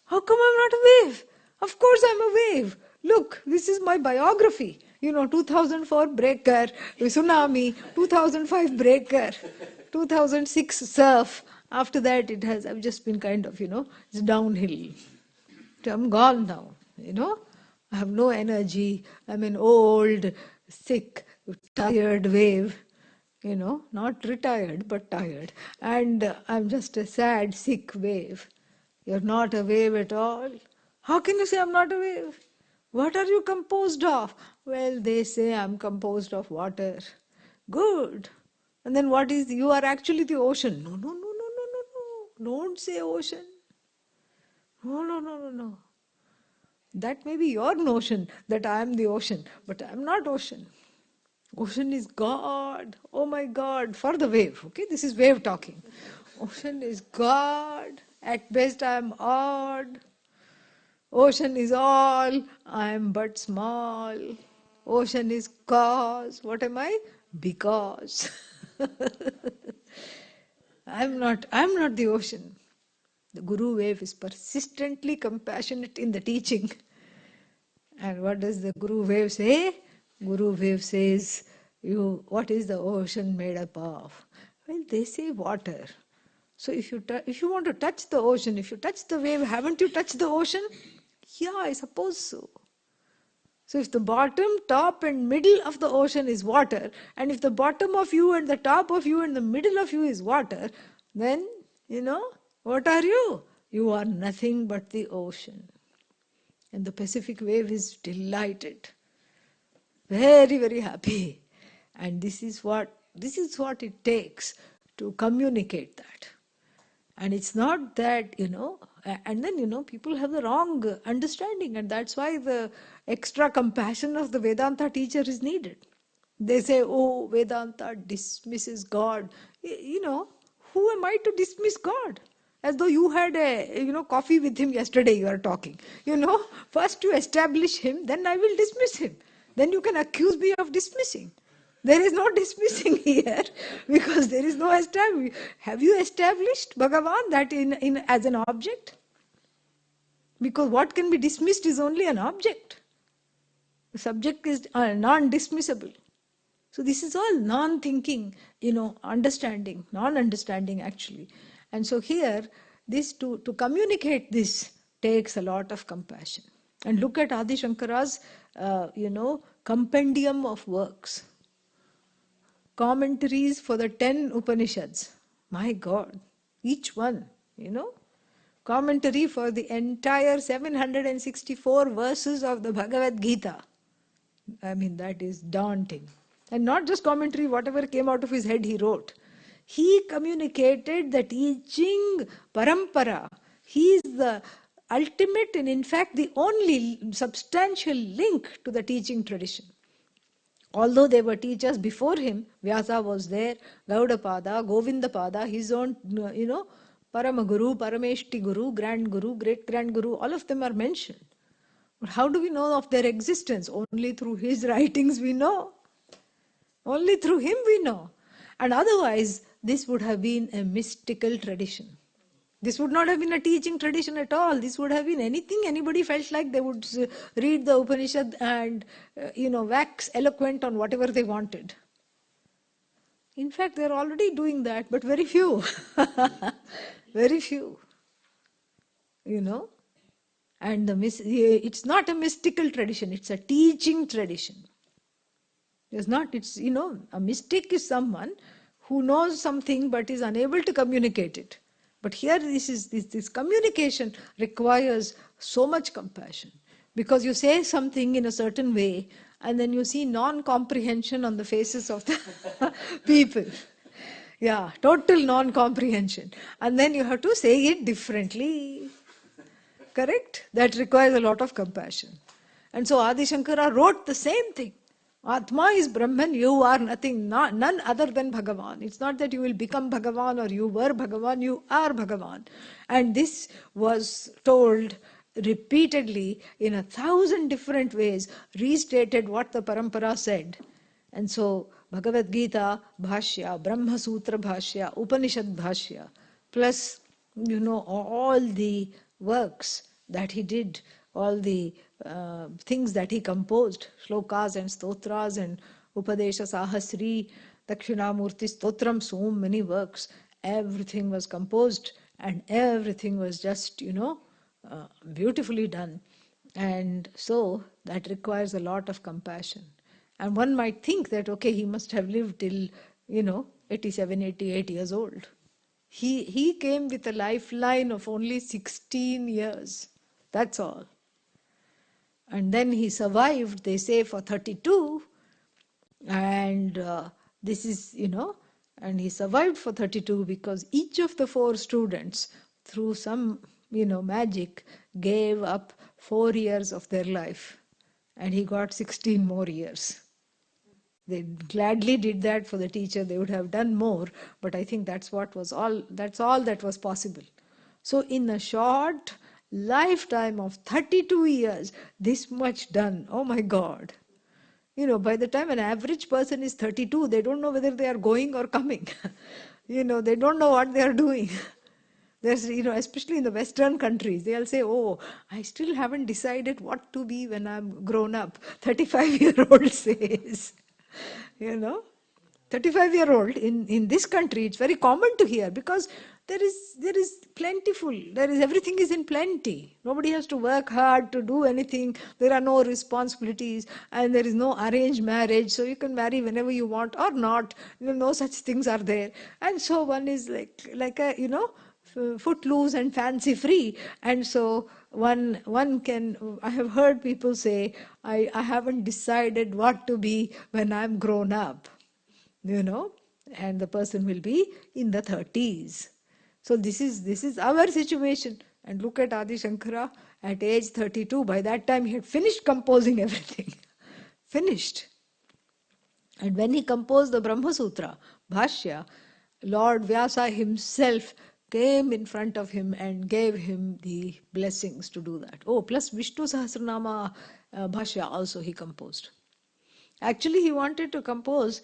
How come I'm not a wave? Of course I'm a wave. Look, this is my biography. 2004 breaker, tsunami, 2005 breaker, 2006 surf. After that I've just been kind of, it's downhill. I'm gone now, I have no energy. I'm an old, sick, tired wave, not retired, but tired. And I'm just a sad, sick wave. You're not a wave at all. How can you say I'm not a wave? What are you composed of? Well, they say I'm composed of water. Good. And then what is, you are actually the ocean. No. Don't say ocean. No. That may be your notion that I am the ocean, but I am not ocean. Ocean is God. Oh my God. For the wave. Okay, this is wave talking. Ocean is God. At best I am odd. Ocean is all. I am but small. Ocean is cause. What am I? Because. I'm not the ocean. The Guru wave is persistently compassionate in the teaching. And what does the Guru wave say? Guru wave says, what is the ocean made up of? Well, they say water. So if you want to touch the ocean, if you touch the wave, haven't you touched the ocean? Yeah, I suppose so. So if the bottom, top and middle of the ocean is water, and if the bottom of you and the top of you and the middle of you is water, then, what are you? You are nothing but the ocean. And the Pacific wave is delighted. Very, very happy. And this is what it takes to communicate that. And it's not that, and then, people have the wrong understanding, and that's why the extra compassion of the Vedanta teacher is needed. They say, oh, Vedanta dismisses God. Who am I to dismiss God? As though you had a, coffee with him yesterday, you are talking. First you establish him, then I will dismiss him. Then you can accuse me of dismissing. There is no dismissing here because there is no establishment. Have you established Bhagavan that in as an object? Because what can be dismissed is only an object. The subject is non-dismissible. So this is all non-thinking, understanding, non-understanding actually. And so here, this to communicate this takes a lot of compassion. And look at Adi Shankara's, compendium of works, commentaries for the 10 Upanishads. My God, each one, commentary for the entire 764 verses of the Bhagavad Gita. I mean, that is daunting. And not just commentary, whatever came out of his head, he wrote. He communicated the teaching parampara. He is the ultimate and, in fact, the only substantial link to the teaching tradition. Although there were teachers before him, Vyasa was there, Gaudapada, Govindapada, his own, Paramaguru, Parameshti Guru, Grand Guru, Great Grand Guru, all of them are mentioned. But how do we know of their existence? Only through his writings we know. Only through him we know. And otherwise, this would have been a mystical tradition. This would not have been a teaching tradition at all. This would have been anything anybody felt like they would read the Upanishad and, wax eloquent on whatever they wanted. In fact, they're already doing that, but very few. Very few. And it's not a mystical tradition, it's a teaching tradition. A mystic is someone who knows something but is unable to communicate it. But here this communication requires so much compassion. Because you say something in a certain way and then you see non-comprehension on the faces of the people. Yeah, total non-comprehension. And then you have to say it differently. Correct? That requires a lot of compassion. And so Adi Shankara wrote the same thing. Atma is Brahman, you are nothing, none other than Bhagavan. It's not that you will become Bhagavan or you were Bhagavan, you are Bhagavan. And this was told repeatedly in 1,000 different ways, restated what the Parampara said. And so Bhagavad Gita, Bhashya, Brahma Sutra Bhashya, Upanishad Bhashya, plus, all the works that he did, all the things that he composed, shlokas and stotras and Upadesha Sahasri, Dakshinamurti Stotram, so many works. Everything was composed and everything was just, beautifully done. And so that requires a lot of compassion. And one might think that, okay, he must have lived till, 87, 88 years old. He came with a lifeline of only 16 years. That's all. And then he survived, they say, for 32. And this is, and he survived for 32 because each of the 4 students, through some, magic, gave up 4 years of their life. And he got 16 more years. They gladly did that for the teacher. They would have done more, but I think that's all that was possible. So in a short lifetime of 32 years, this much done. Oh my God. By the time an average person is 32, they don't know whether they are going or coming. They don't know what they are doing. There's, especially in the Western countries, they'll say, oh, I still haven't decided what to be when I'm grown up. 35-year-old says. 35-year-old in this country, it's very common to hear because there is plentiful. Everything is in plenty. Nobody has to work hard to do anything. There are no responsibilities and there is no arranged marriage. So you can marry whenever you want or not. No such things are there. And so one is like a, footloose and fancy free. And so one can, I have heard people say, I haven't decided what to be when I'm grown up, and the person will be in the 30s. So this is our situation. And look at Adi Shankara at age 32. By that time he had finished composing everything. Finished. And when he composed the Brahma Sutra, Bhashya, Lord Vyasa himself came in front of him and gave him the blessings to do that. Oh, plus Vishnu Sahasranama Bhashya also he composed. Actually, he wanted to compose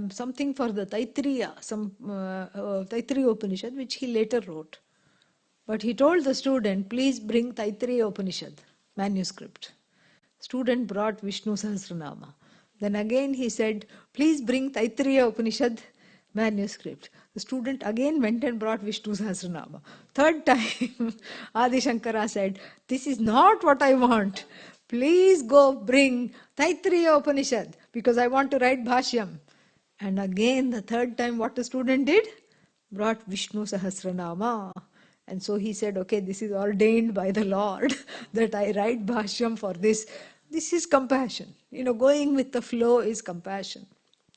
something for the Taittiriya, some Taittiriya Upanishad, which he later wrote. But he told the student, please bring Taittiriya Upanishad manuscript. Student brought Vishnu Sahasranama. Then again he said, please bring Taittiriya Upanishad manuscript. The student again went and brought Vishnu Sahasranama. Third time, Adi Shankara said, this is not what I want. Please go bring Taittiriya Upanishad because I want to write Bhashyam. And again, the third time, what the student did? Brought Vishnu Sahasranama. And so he said, okay, this is ordained by the Lord that I write Bhashyam for this. This is compassion. Going with the flow is compassion.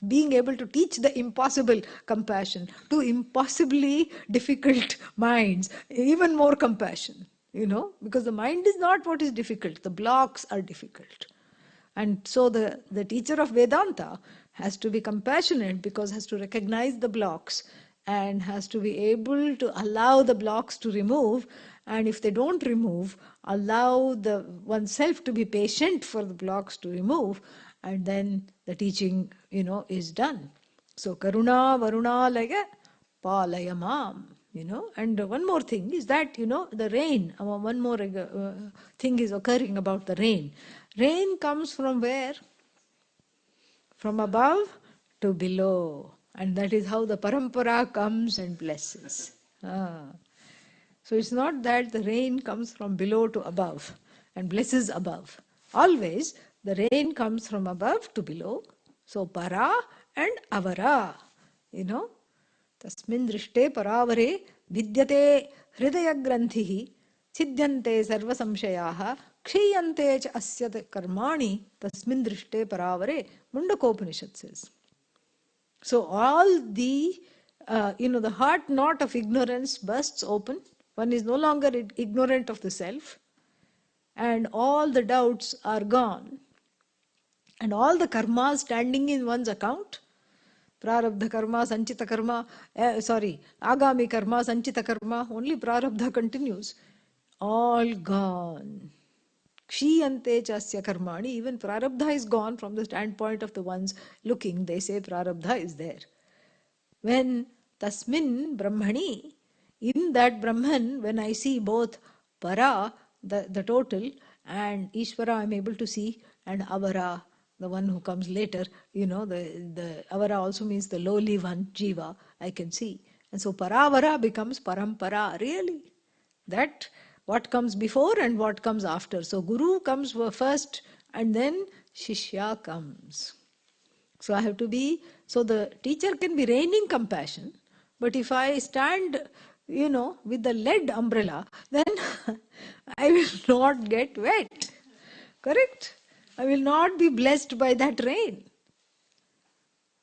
Being able to teach the impossible, compassion. To impossibly difficult minds, even more compassion. Because the mind is not what is difficult. The blocks are difficult. And so the teacher of Vedanta has to be compassionate because has to recognize the blocks and has to be able to allow the blocks to remove. And if they don't remove, allow oneself to be patient for the blocks to remove. And then the teaching, is done. So Karuna Varuna Laga Palayamam. And one more thing is that, the rain, one more thing is occurring about the rain. Rain comes from where? From above to below. And that is how the parampara comes and blesses. So it's not that the rain comes from below to above and blesses above. Always the rain comes from above to below. So para and avara. Tasmin drishte paravare vidyate hridaya granthihi siddhyante sarva samshayaha kshiyante cha asya karmani tasmin drishte paravare Mundakopanishad says. So all the heart knot of ignorance bursts open. One is no longer ignorant of the self, and all the doubts are gone, and all the karmas standing in one's account, prarabdha karma, sanchita karma, agami karma, sanchita karma, only prarabdha continues, all gone. Kshiyante chasya karmani, even prarabdha is gone from the standpoint of the ones looking. They say prarabdha is there. When tasmin brahmani, in that Brahman, when I see both para, the total, and Ishvara I am able to see, and avara, the one who comes later, the avara also means the lowly one, jiva, I can see. And so paravara becomes parampara, really. That what comes before and what comes after. So Guru comes first and then Shishya comes. So I have to be, so the teacher can be raining compassion, but if I stand, with the lead umbrella, then I will not get wet. Correct? I will not be blessed by that rain.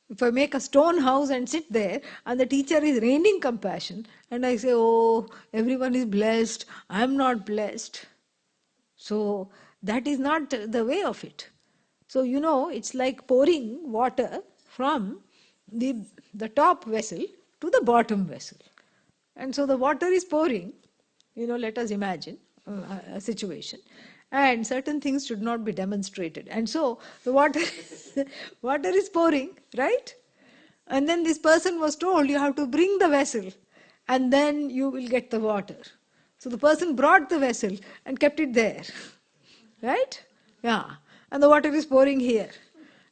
If I make a stone house and sit there and the teacher is raining compassion and I say, oh, everyone is blessed, I am not blessed. So that is not the way of it. So, it's like pouring water from the top vessel to the bottom vessel. And so the water is pouring, let us imagine a situation. And certain things should not be demonstrated. And so the water is pouring, right? And then this person was told you have to bring the vessel and then you will get the water. So the person brought the vessel and kept it there. Right? Yeah. And the water is pouring here.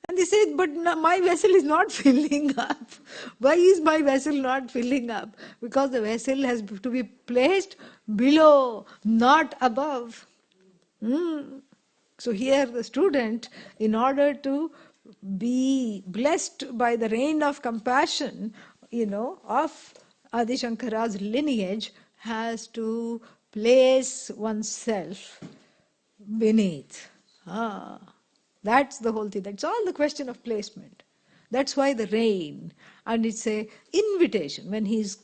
And they said, but my vessel is not filling up. Why is my vessel not filling up? Because the vessel has to be placed below, not above. So here the student, in order to be blessed by the rain of compassion, of Adi Shankara's lineage, has to place oneself beneath. That's the whole thing. That's all the question of placement. That's why the rain. And it's an invitation. When he's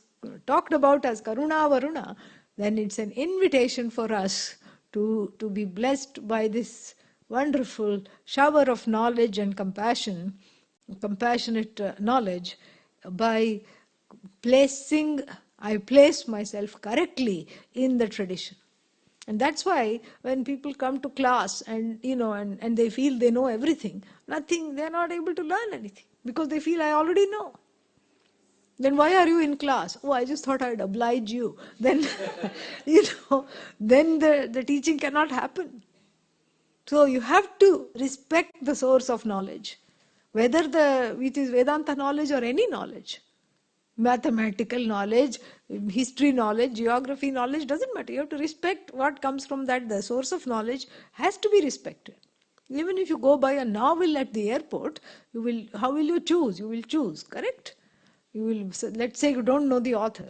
talked about as Karuna Varuna, then it's an invitation for us to be blessed by this wonderful shower of knowledge and compassion, compassionate knowledge, by I place myself correctly in the tradition. And that's why when people come to class and and they feel they know everything, they're not able to learn anything because they feel I already know. Then why are you in class? Oh, I just thought I'd oblige you. Then, then the teaching cannot happen. So you have to respect the source of knowledge. whether it is Vedanta knowledge or any knowledge, mathematical knowledge, history knowledge, geography knowledge, doesn't matter. You have to respect what comes from that. The source of knowledge has to be respected. Even if you go buy a novel at the airport, how will you choose? You will choose, correct? You will, so let's say you don't know the author,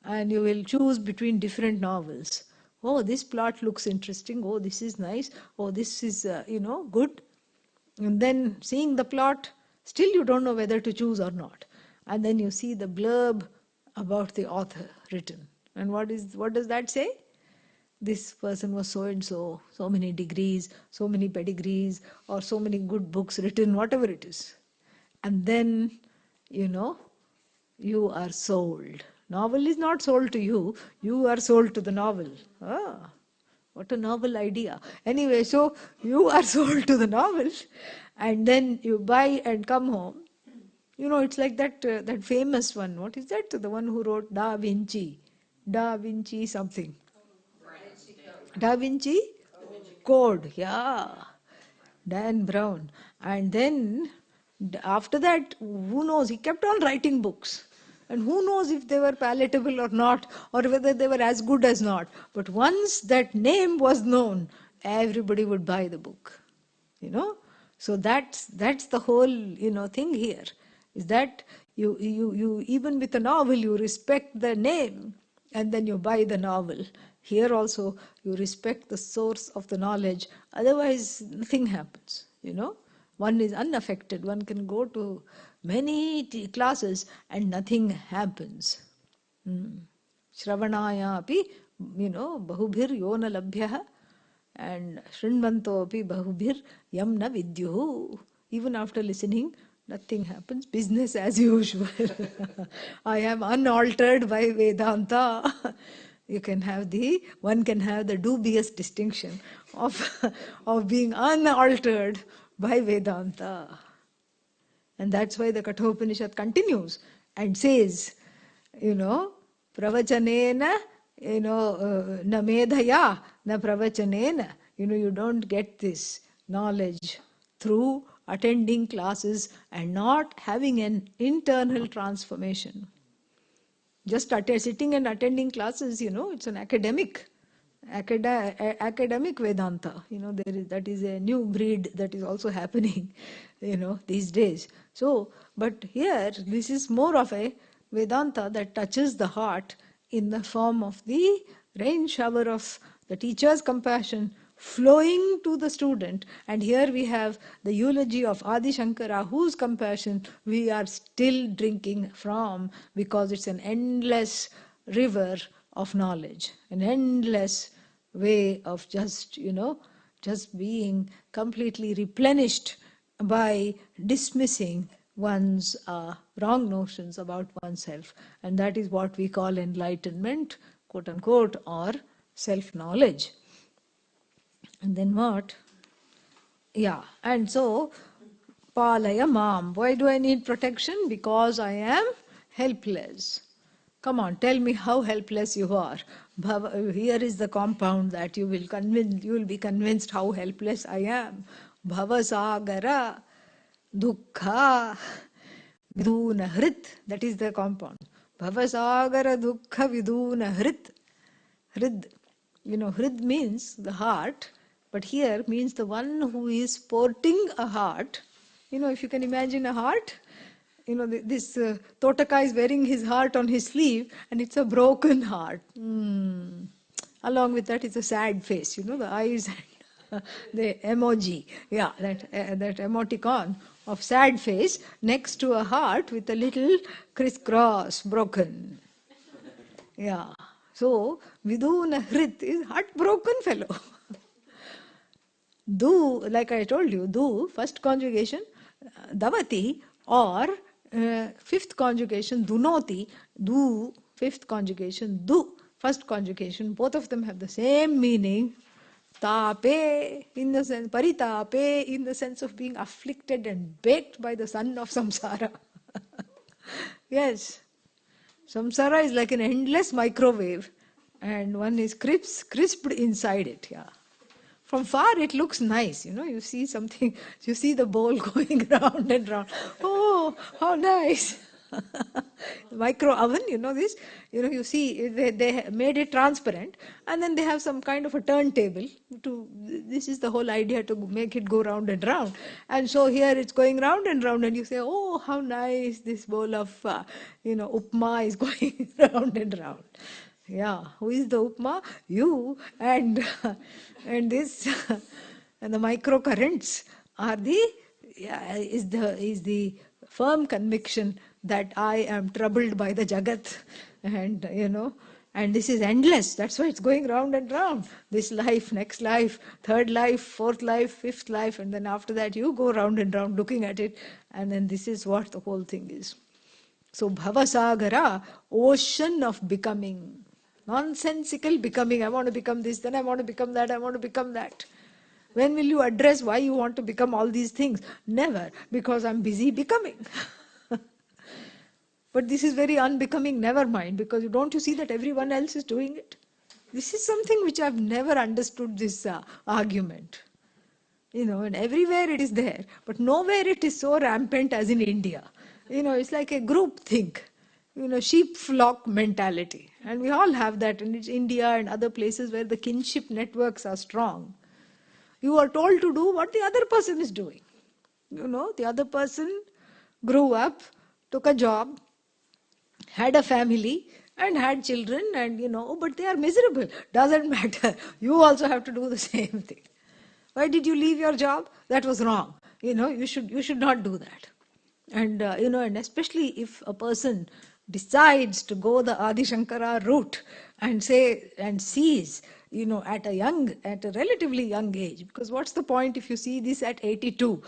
and you will choose between different novels. Oh, this plot looks interesting. Oh, this is nice. Oh, this is, good. And then seeing the plot, still you don't know whether to choose or not. And then you see the blurb about the author written. And what does that say? This person was so and so, so many degrees, so many pedigrees, or so many good books written, whatever it is. And then, you are sold. Novel is not sold to you, you are sold to the novel. Ah, what a novel idea. Anyway, so you are sold to the novel, and then you buy and come home. It's like that famous one. What is that? The one who wrote Da Vinci. Da Vinci something. Da Vinci Code. Yeah. Dan Brown. And then after that, who knows? He kept on writing books. And who knows if they were palatable or not, or whether they were as good as not. But once that name was known, everybody would buy the book. So that's the whole thing here. Is that you even with a novel you respect the name, and then you buy the novel. Here also you respect the source of the knowledge. Otherwise nothing happens. One is unaffected. One can go to many classes and nothing happens. Shravanaya api, bahubhir yona labhyah, and shrinvanto api bahubhir yam na vidyuhu. Even after listening, nothing happens. Business as usual. I am unaltered by Vedanta. One can have the dubious distinction of being unaltered by Vedanta. And that's why the Kathopanishad continues and says, pravachanena, na medhaya, na pravachanena. You don't get this knowledge through attending classes and not having an internal transformation. Just sitting and attending classes, it's an academic Vedanta. That is a new breed that is also happening, these days. So, but here, this is more of a Vedanta that touches the heart in the form of the rain shower of the teacher's compassion flowing to the student. And here we have the eulogy of Adi Shankara, whose compassion we are still drinking from, because it's an endless river of knowledge, an endless way of just being completely replenished by dismissing one's wrong notions about oneself. And that is what we call enlightenment, quote unquote, or self-knowledge. And then what? Yeah, and so, Palaya Mam. Why do I need protection? Because I am helpless. Come on, tell me how helpless you are. Here is the compound that you will be convinced how helpless I am. Bhavasagara dukkha viduna hrit. That is the compound. Bhavasagara dukkha viduna hrit. Hrid. Hrid means the heart, but here means the one who is sporting a heart. If you can imagine a heart, this Totaka is wearing his heart on his sleeve, and it's a broken heart. Along with that, it's a sad face, the eyes and the emoji. Yeah, that emoticon of sad face next to a heart with a little crisscross broken. Yeah. So, Viduna Hrit is heartbroken fellow. Du, like I told you, du, first conjugation, davati, or fifth conjugation, dunoti, du, fifth conjugation, du, first conjugation, both of them have the same meaning. Tape, in the sense, paritape, in the sense of being afflicted and baked by the sun of samsara. Yes. Samsara is like an endless microwave, and one is crisped inside it. Yeah, From far it looks nice, you see something, you see the bowl going round and round. Oh, how nice. Micro oven, this, you see they made it transparent, and then they have some kind of a turntable this is the whole idea, to make it go round and round. And so here it's going round and round, and you say, oh, how nice, this bowl of upma is going round and round. Yeah, who is the upma? You and and this and the microcurrents are is the firm conviction that I am troubled by the Jagat, and and this is endless. That's why it's going round and round. This life, next life, third life, fourth life, fifth life, and then after that you go round and round looking at it, and then this is what the whole thing is. So Bhavasagara, ocean of becoming, nonsensical becoming. I want to become this, then I want to become that, I want to become that. When will you address why you want to become all these things? Never, because I'm busy becoming. But this is very unbecoming, never mind, because don't you see that everyone else is doing it? This is something which I've never understood, this argument. And everywhere it is there, but nowhere it is so rampant as in India. It's like a group think, sheep flock mentality. And we all have that, and it's India and other places where the kinship networks are strong. You are told to do what the other person is doing. The other person grew up, took a job, had a family, and had children, and but they are miserable. Doesn't matter. You also have to do the same thing. Why did you leave your job? That was wrong. You should not do that. And and especially if a person decides to go the Adi Shankara route and sees, at a relatively young age, because what's the point if you see this at 82?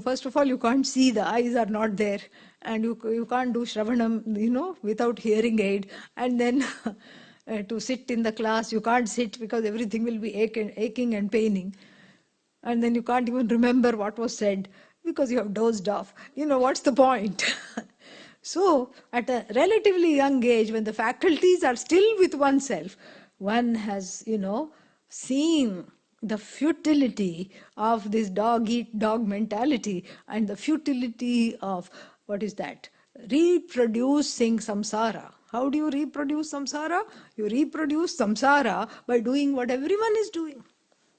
First of all, you can't see, the eyes are not there, and you can't do Shravanam, without hearing aid, and then to sit in the class, you can't sit because everything will be aching and paining, and then you can't even remember what was said because you have dozed off. What's the point? So, at a relatively young age, when the faculties are still with oneself, one has, seen the futility of this dog-eat-dog mentality, and the futility of, what is that? Reproducing samsara. How do you reproduce samsara? You reproduce samsara by doing what everyone is doing.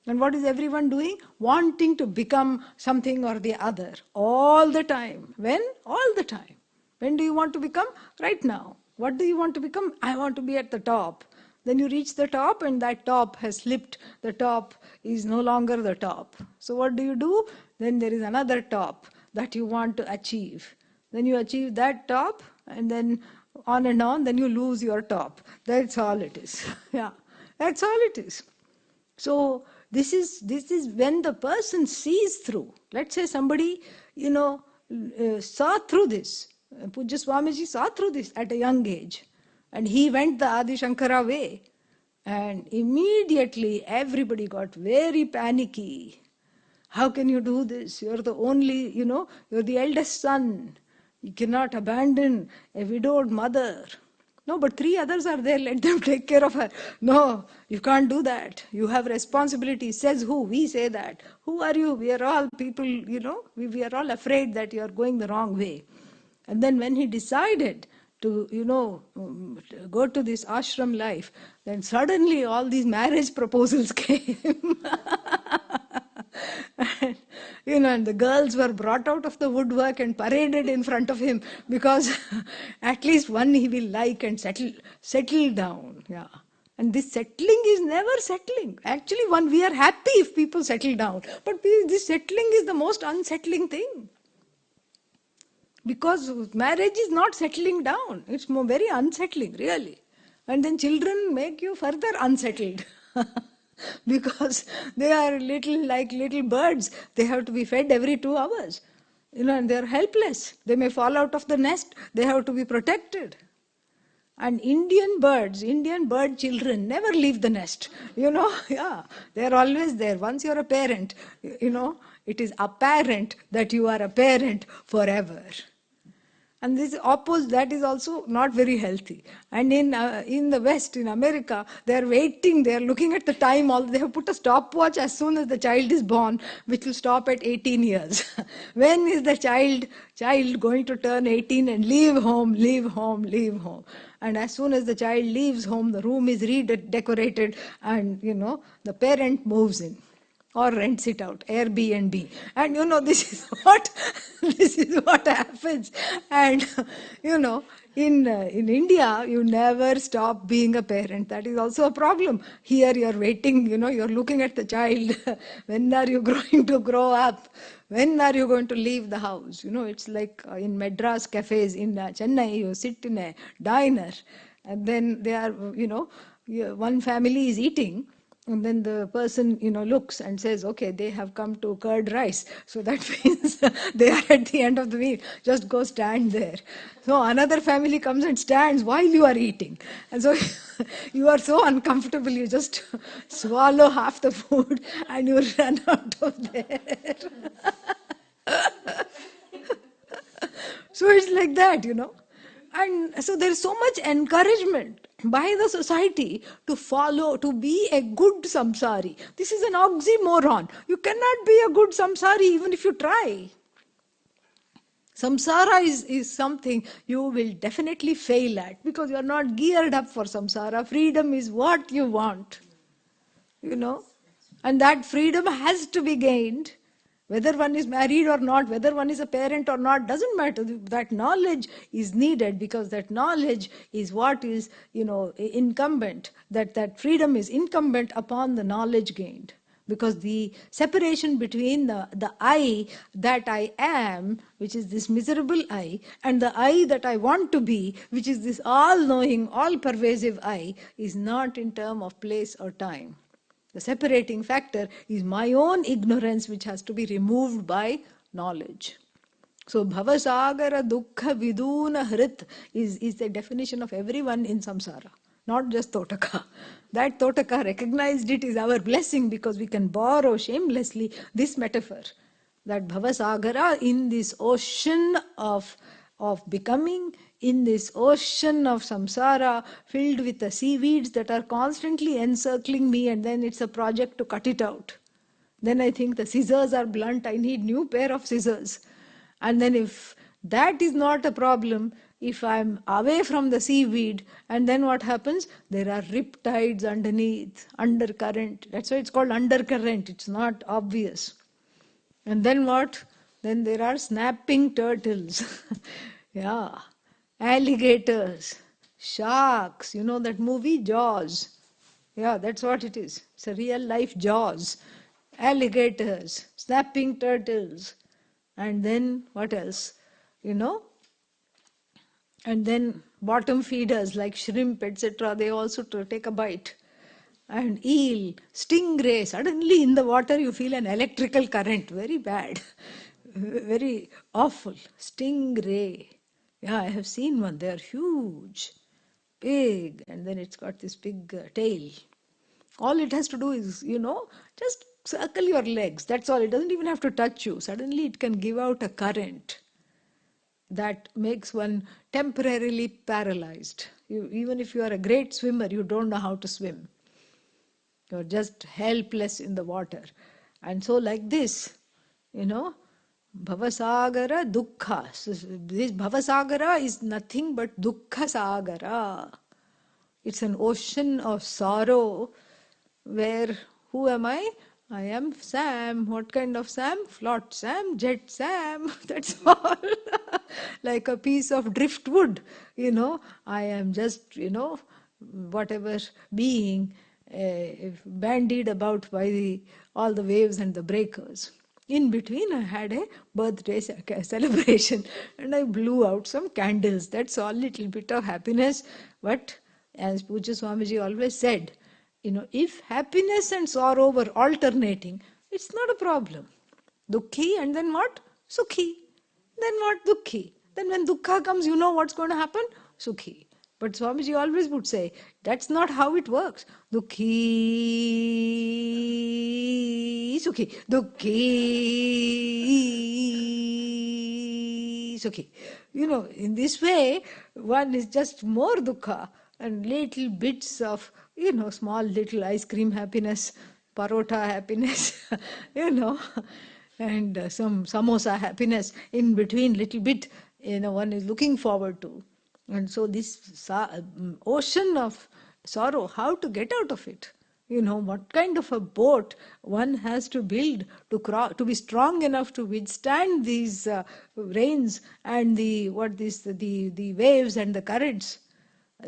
And what is everyone doing? Wanting to become something or the other. All the time. When? All the time. When do you want to become? Right now. What do you want to become? I want to be at the top. Then you reach the top, and that top has slipped. The top is no longer the top. So what do? Then there is another top that you want to achieve. Then you achieve that top, and then on and on, then you lose your top. That's all it is. Yeah, that's all it is. So this is when the person sees through. Let's say somebody, saw through this. Pujya Swamiji saw through this at a young age. And he went the Adi Shankara way. And immediately everybody got very panicky. How can you do this? You're the only, you're the eldest son. You cannot abandon a widowed mother. No, but 3 others are there, let them take care of her. No, you can't do that. You have responsibility. Says who? We say that. Who are you? We are all people, we are all afraid that you are going the wrong way. And then when he decided to, go to this ashram life, then suddenly all these marriage proposals came. And the girls were brought out of the woodwork and paraded in front of him, because at least one he will like and settle down. Yeah. And this settling is never settling. Actually, we are happy if people settle down. But this settling is the most unsettling thing. Because marriage is not settling down. It's very unsettling, really. And then children make you further unsettled. Because they are like little birds. They have to be fed every 2 hours. And they are helpless. They may fall out of the nest. They have to be protected. And Indian bird children never leave the nest. Yeah, they are always there. Once you're a parent, it is apparent that you are a parent forever. And this opposite, that is also not very healthy. And in the West, in America, they are waiting, they are looking at the time. They have put a stopwatch as soon as the child is born, which will stop at 18 years. When is the child going to turn 18 and leave home, leave home, leave home? And as soon as the child leaves home, the room is redecorated, and the parent moves in or rents it out, Airbnb. And this is what this is what happens. And in India, you never stop being a parent. That is also a problem. Here you're waiting, you're looking at the child. When are you going to grow up? When are you going to leave the house? It's like in Madras cafes in Chennai, you sit in a diner, and then they are, one family is eating, and then the person, looks and says, okay, they have come to curd rice. So that means they are at the end of the meal. Just go stand there. So another family comes and stands while you are eating. And so you are so uncomfortable, you just swallow half the food and you run out of there. So it's like that, And so there is so much encouragement by the society to follow, to be a good samsari. This is an oxymoron. You cannot be a good samsari even if you try. Samsara is something you will definitely fail at because you are not geared up for samsara. Freedom is what you want, And that freedom has to be gained. Whether one is married or not, whether one is a parent or not, doesn't matter. That knowledge is needed because that knowledge is what is, incumbent. That freedom is incumbent upon the knowledge gained. Because the separation between the I that I am, which is this miserable I, and the I that I want to be, which is this all-knowing, all-pervasive I, is not in terms of place or time. The separating factor is my own ignorance, which has to be removed by knowledge. So, bhavasagara dukkha viduna hrit is the definition of everyone in samsara, not just Totaka. That Totaka recognized it is our blessing because we can borrow shamelessly this metaphor. That bhavasagara, in this ocean of becoming, in this ocean of samsara filled with the seaweeds that are constantly encircling me, and then it's a project to cut it out. Then I think the scissors are blunt, I need new pair of scissors. And then if that is not a problem, if I'm away from the seaweed, and then what happens? There are riptides underneath, undercurrent. That's why it's called undercurrent. It's not obvious. And then what? Then there are snapping turtles. Yeah. Alligators, sharks, that movie Jaws. Yeah, that's what it is. It's a real life Jaws. Alligators, snapping turtles, and then what else? And then bottom feeders like shrimp, etc., they also take a bite. And eel, stingray, suddenly in the water you feel an electrical current, very bad, very awful. Stingray. Yeah, I have seen one. They are huge, big, and then it's got this big tail. All it has to do is, just circle your legs. That's all. It doesn't even have to touch you. Suddenly it can give out a current that makes one temporarily paralyzed. Even if you are a great swimmer, you don't know how to swim. You're just helpless in the water. And so like this, Bhavasagara dukkha. So this Bhavasagara is nothing but dukkha sagara. It's an ocean of sorrow where, who am I? I am Sam. What kind of Sam? Flot Sam, jet Sam. That's all. Like a piece of driftwood. I am just, whatever being bandied about by all the waves and the breakers. In between, I had a birthday celebration and I blew out some candles. That's all, little bit of happiness. But as Pujya Swamiji always said, if happiness and sorrow were alternating, it's not a problem. Dukhi and then what? Sukhi. Then what? Dukhi. Then when dukkha comes, you know what's going to happen? Sukhi. But Swamiji always would say, that's not how it works. Dukhi, Sukhi, Dukhi, it's okay. In this way, one is just more dukkha and little bits of, small little ice cream happiness, parota happiness, and some samosa happiness in between, little bit, one is looking forward to. And so this ocean of sorrow, how to get out of it? What kind of a boat one has to build to be strong enough to withstand these rains and the waves and the currents.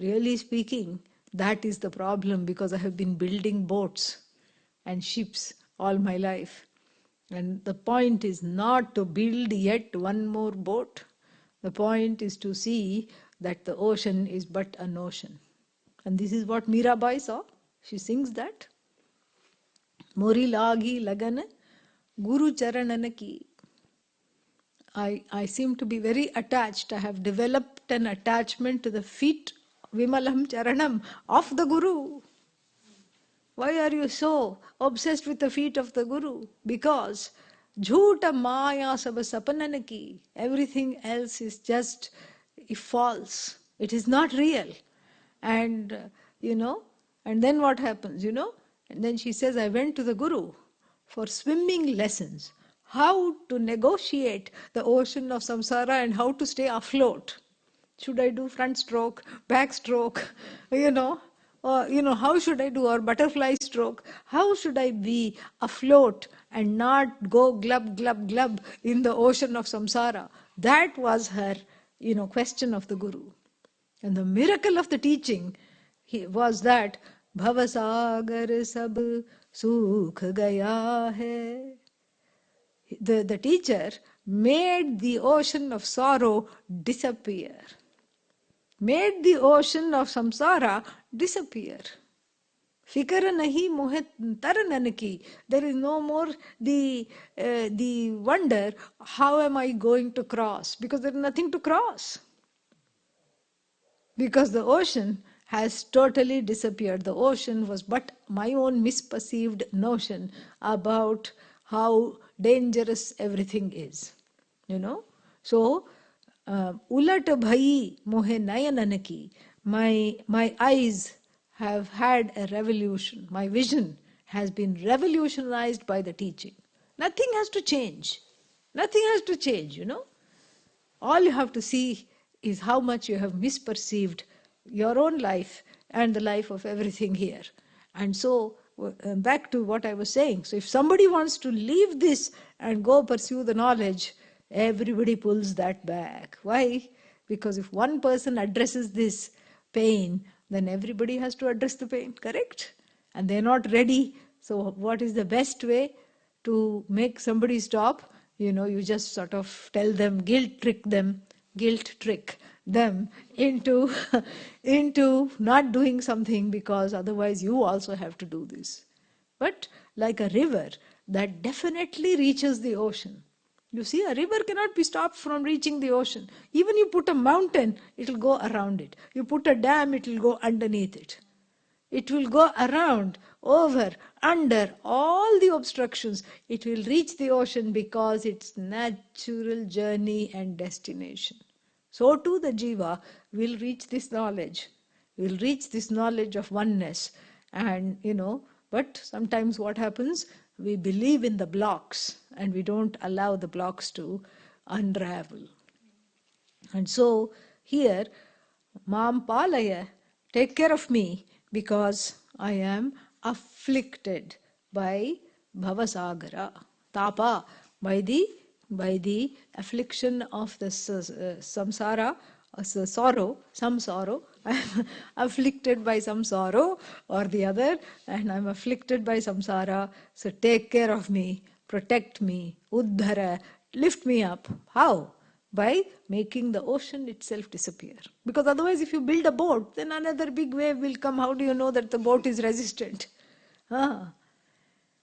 Really speaking, that is the problem, because I have been building boats and ships all my life. And the point is not to build yet one more boat. The point is to see that the ocean is but an ocean. And this is what Mirabai saw. She sings that. Mori lagi lagan Guru charanana ki. I seem to be very attached. I have developed an attachment to the feet, Vimalam Charanam, of the Guru. Why are you so obsessed with the feet of the Guru? Because jhoota maya sab sapanan ki. Everything else is just false. It is not real. And, and then what happens, And then she says, I went to the Guru for swimming lessons. How to negotiate the ocean of samsara and how to stay afloat. Should I do front stroke, back stroke, or, how should I do, or butterfly stroke? How should I be afloat and not go glub, glub, glub in the ocean of samsara? That was her, question of the Guru. And the miracle of the teaching was that Bhavasagar sab sukh gaya hai. The teacher made the ocean of sorrow disappear. Made the ocean of samsara disappear. Fikar nahi mohe taran ki. There is no more the wonder, how am I going to cross? Because there is nothing to cross. Because the ocean has totally disappeared. The ocean was but my own misperceived notion about how dangerous everything is. So, ulat bhai mohe nayanan ki. My eyes have had a revolution. My vision has been revolutionized by the teaching. Nothing has to change. Nothing has to change, All you have to see is how much you have misperceived your own life and the life of everything here. And so, back to what I was saying. So if somebody wants to leave this and go pursue the knowledge, everybody pulls that back. Why? Because if one person addresses this pain, then everybody has to address the pain, correct? And they're not ready. So what is the best way to make somebody stop? You just sort of tell them, guilt trick them into not doing something, because otherwise you also have to do this. But like a river that definitely reaches the ocean. You see, a river cannot be stopped from reaching the ocean. Even you put a mountain, it will go around it. You put a dam, it will go underneath it. It will go around, over, under, all the obstructions. It will reach the ocean because it's natural journey and destination. So too the jiva will reach this knowledge. Will reach this knowledge of oneness. And, but sometimes what happens? We believe in the blocks and we don't allow the blocks to unravel. And so here, Mam Palaya, take care of me, because I am afflicted by Bhavasagara, Tapa, by the affliction of the samsara, sorrow, some sorrow. I am afflicted by some sorrow or the other, and I am afflicted by samsara. So take care of me, protect me, uddhara, lift me up. How? By making the ocean itself disappear. Because otherwise, if you build a boat, then another big wave will come. How do you know that the boat is resistant?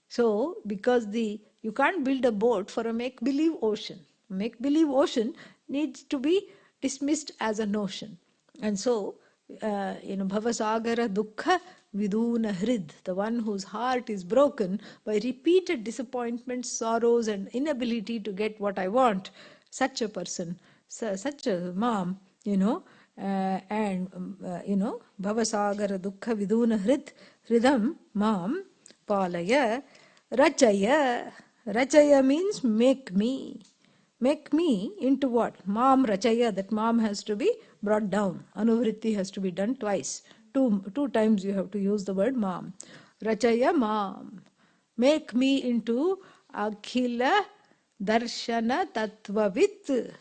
So, because you can't build a boat for a make-believe ocean. Make-believe ocean needs to be dismissed as a notion. And so, Bhavasagara dukkha viduna hrid, the one whose heart is broken by repeated disappointments, sorrows, and inability to get what I want, such a person such a mom, and Bhavasagara Dukkha Viduna Hridam Mam Palaya Rachaya. Rachaya means make me. Make me into what? Mam Rachaya, that mam has to be brought down. Anuvritti has to be done twice. Two times you have to use the word mam. Rachaya mam. Make me into Akhila Darshana Tattvavit.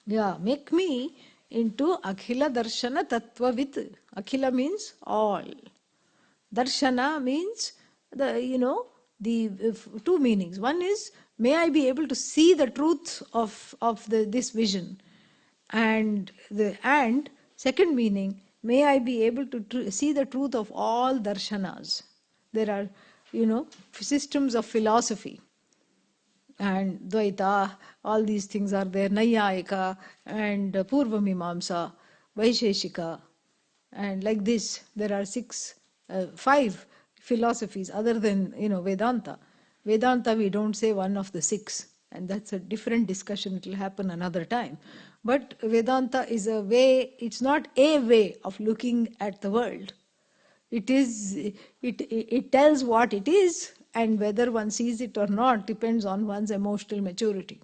Yeah, make me into Akhila Darshana Tattvavit. Akhila means all. Darshana means the two meanings. One is, may I be able to see the truth of this vision, and second meaning, may I be able to see the truth of all darshanas. There are systems of philosophy, and Dvaita, all these things are there, Nayayika and Purvamimamsa, Vaisheshika, and like this there are five philosophies other than Vedanta. Vedanta, we don't say one of the six, and that's a different discussion. It will happen another time. But Vedanta is a way, it's not a way of looking at the world. It tells what it is, and whether one sees it or not depends on one's emotional maturity.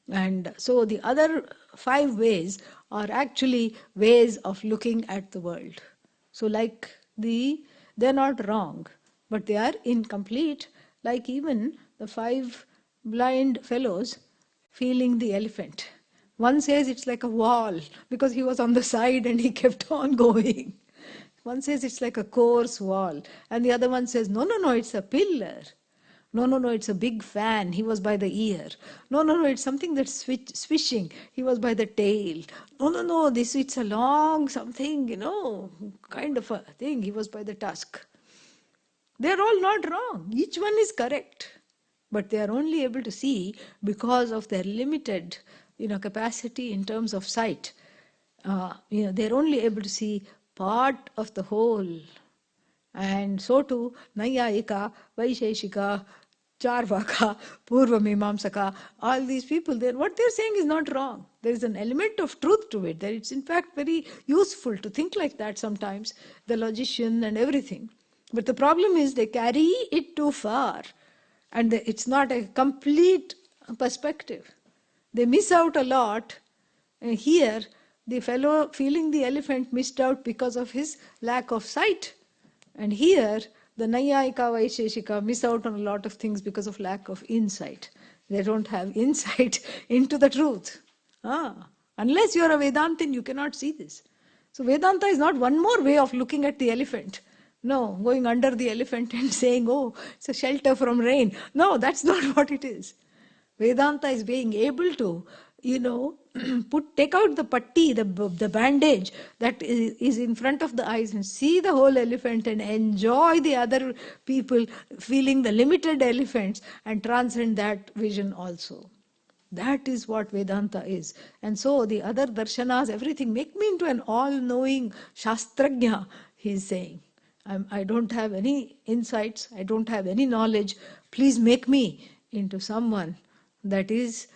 And so the other five ways are actually ways of looking at the world. So they're not wrong, but they are incomplete, like even the five blind fellows feeling the elephant. One says it's like a wall because he was on the side and he kept on going. One says it's like a coarse wall, and the other one says, no, no, no, it's a pillar. No, no, no, it's a big fan. He was by the ear. No, no, no, it's something that's swishing. He was by the tail. No, no, no, it's a long something, kind of a thing. He was by the tusk. They're all not wrong. Each one is correct. But they are only able to see because of their limited, capacity in terms of sight. They're only able to see part of the whole. And so too, Nayayika, Vaisheshika, Charvaka, Purvamimamsaka, all these people, what they're saying is not wrong. There is an element of truth to it. That it's in fact very useful to think like that sometimes, the logician and everything. But the problem is they carry it too far, and it's not a complete perspective. They miss out a lot. And here, the fellow feeling the elephant missed out because of his lack of sight. And here, the Nayayika Vaisheshika miss out on a lot of things because of lack of insight. They don't have insight into the truth. Unless you are a Vedantin, you cannot see this. So Vedanta is not one more way of looking at the elephant. No, going under the elephant and saying, oh, it's a shelter from rain. No, that's not what it is. Vedanta is being able to, take out the patti, the bandage that is in front of the eyes, and see the whole elephant and enjoy the other people feeling the limited elephants and transcend that vision also. That is what Vedanta is. And so the other darshanas, everything, make me into an all-knowing Shastrajna, he is saying. I don't have any insights, I don't have any knowledge. Please make me into someone that is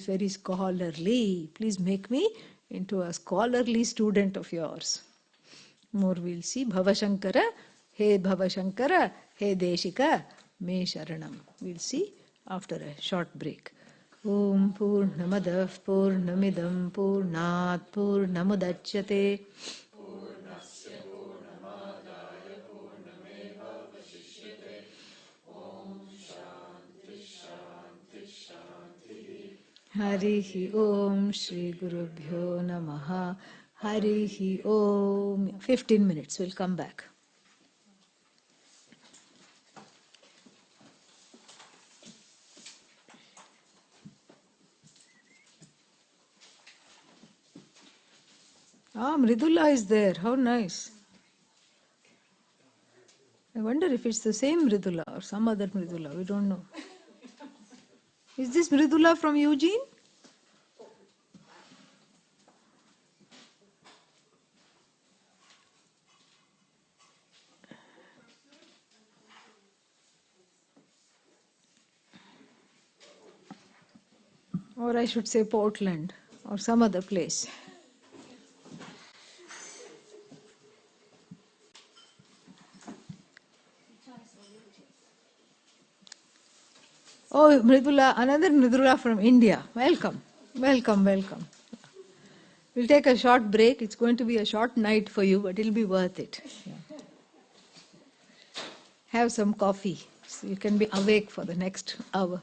very scholarly. Please make me into a scholarly student of yours. More we'll see. Bhavashankara, He Deshika, Me Sharanam. We'll see after a short break. Om Purnamadav Purnamidam Purnat Purnamudachyate Harihi Om Shri Gurubhyo Namaha. Harihi Om. 15 minutes, we'll come back. Mridula is there. How nice. I wonder if it's the same Mridula or some other Mridula. We don't know. Is this Mridula from Eugene? Or I should say Portland or some other place. Oh, Mridula, another Mridula from India. Welcome, welcome, welcome. We'll take a short break. It's going to be a short night for you, but it'll be worth it. Yeah. Have some coffee so you can be awake for the next hour.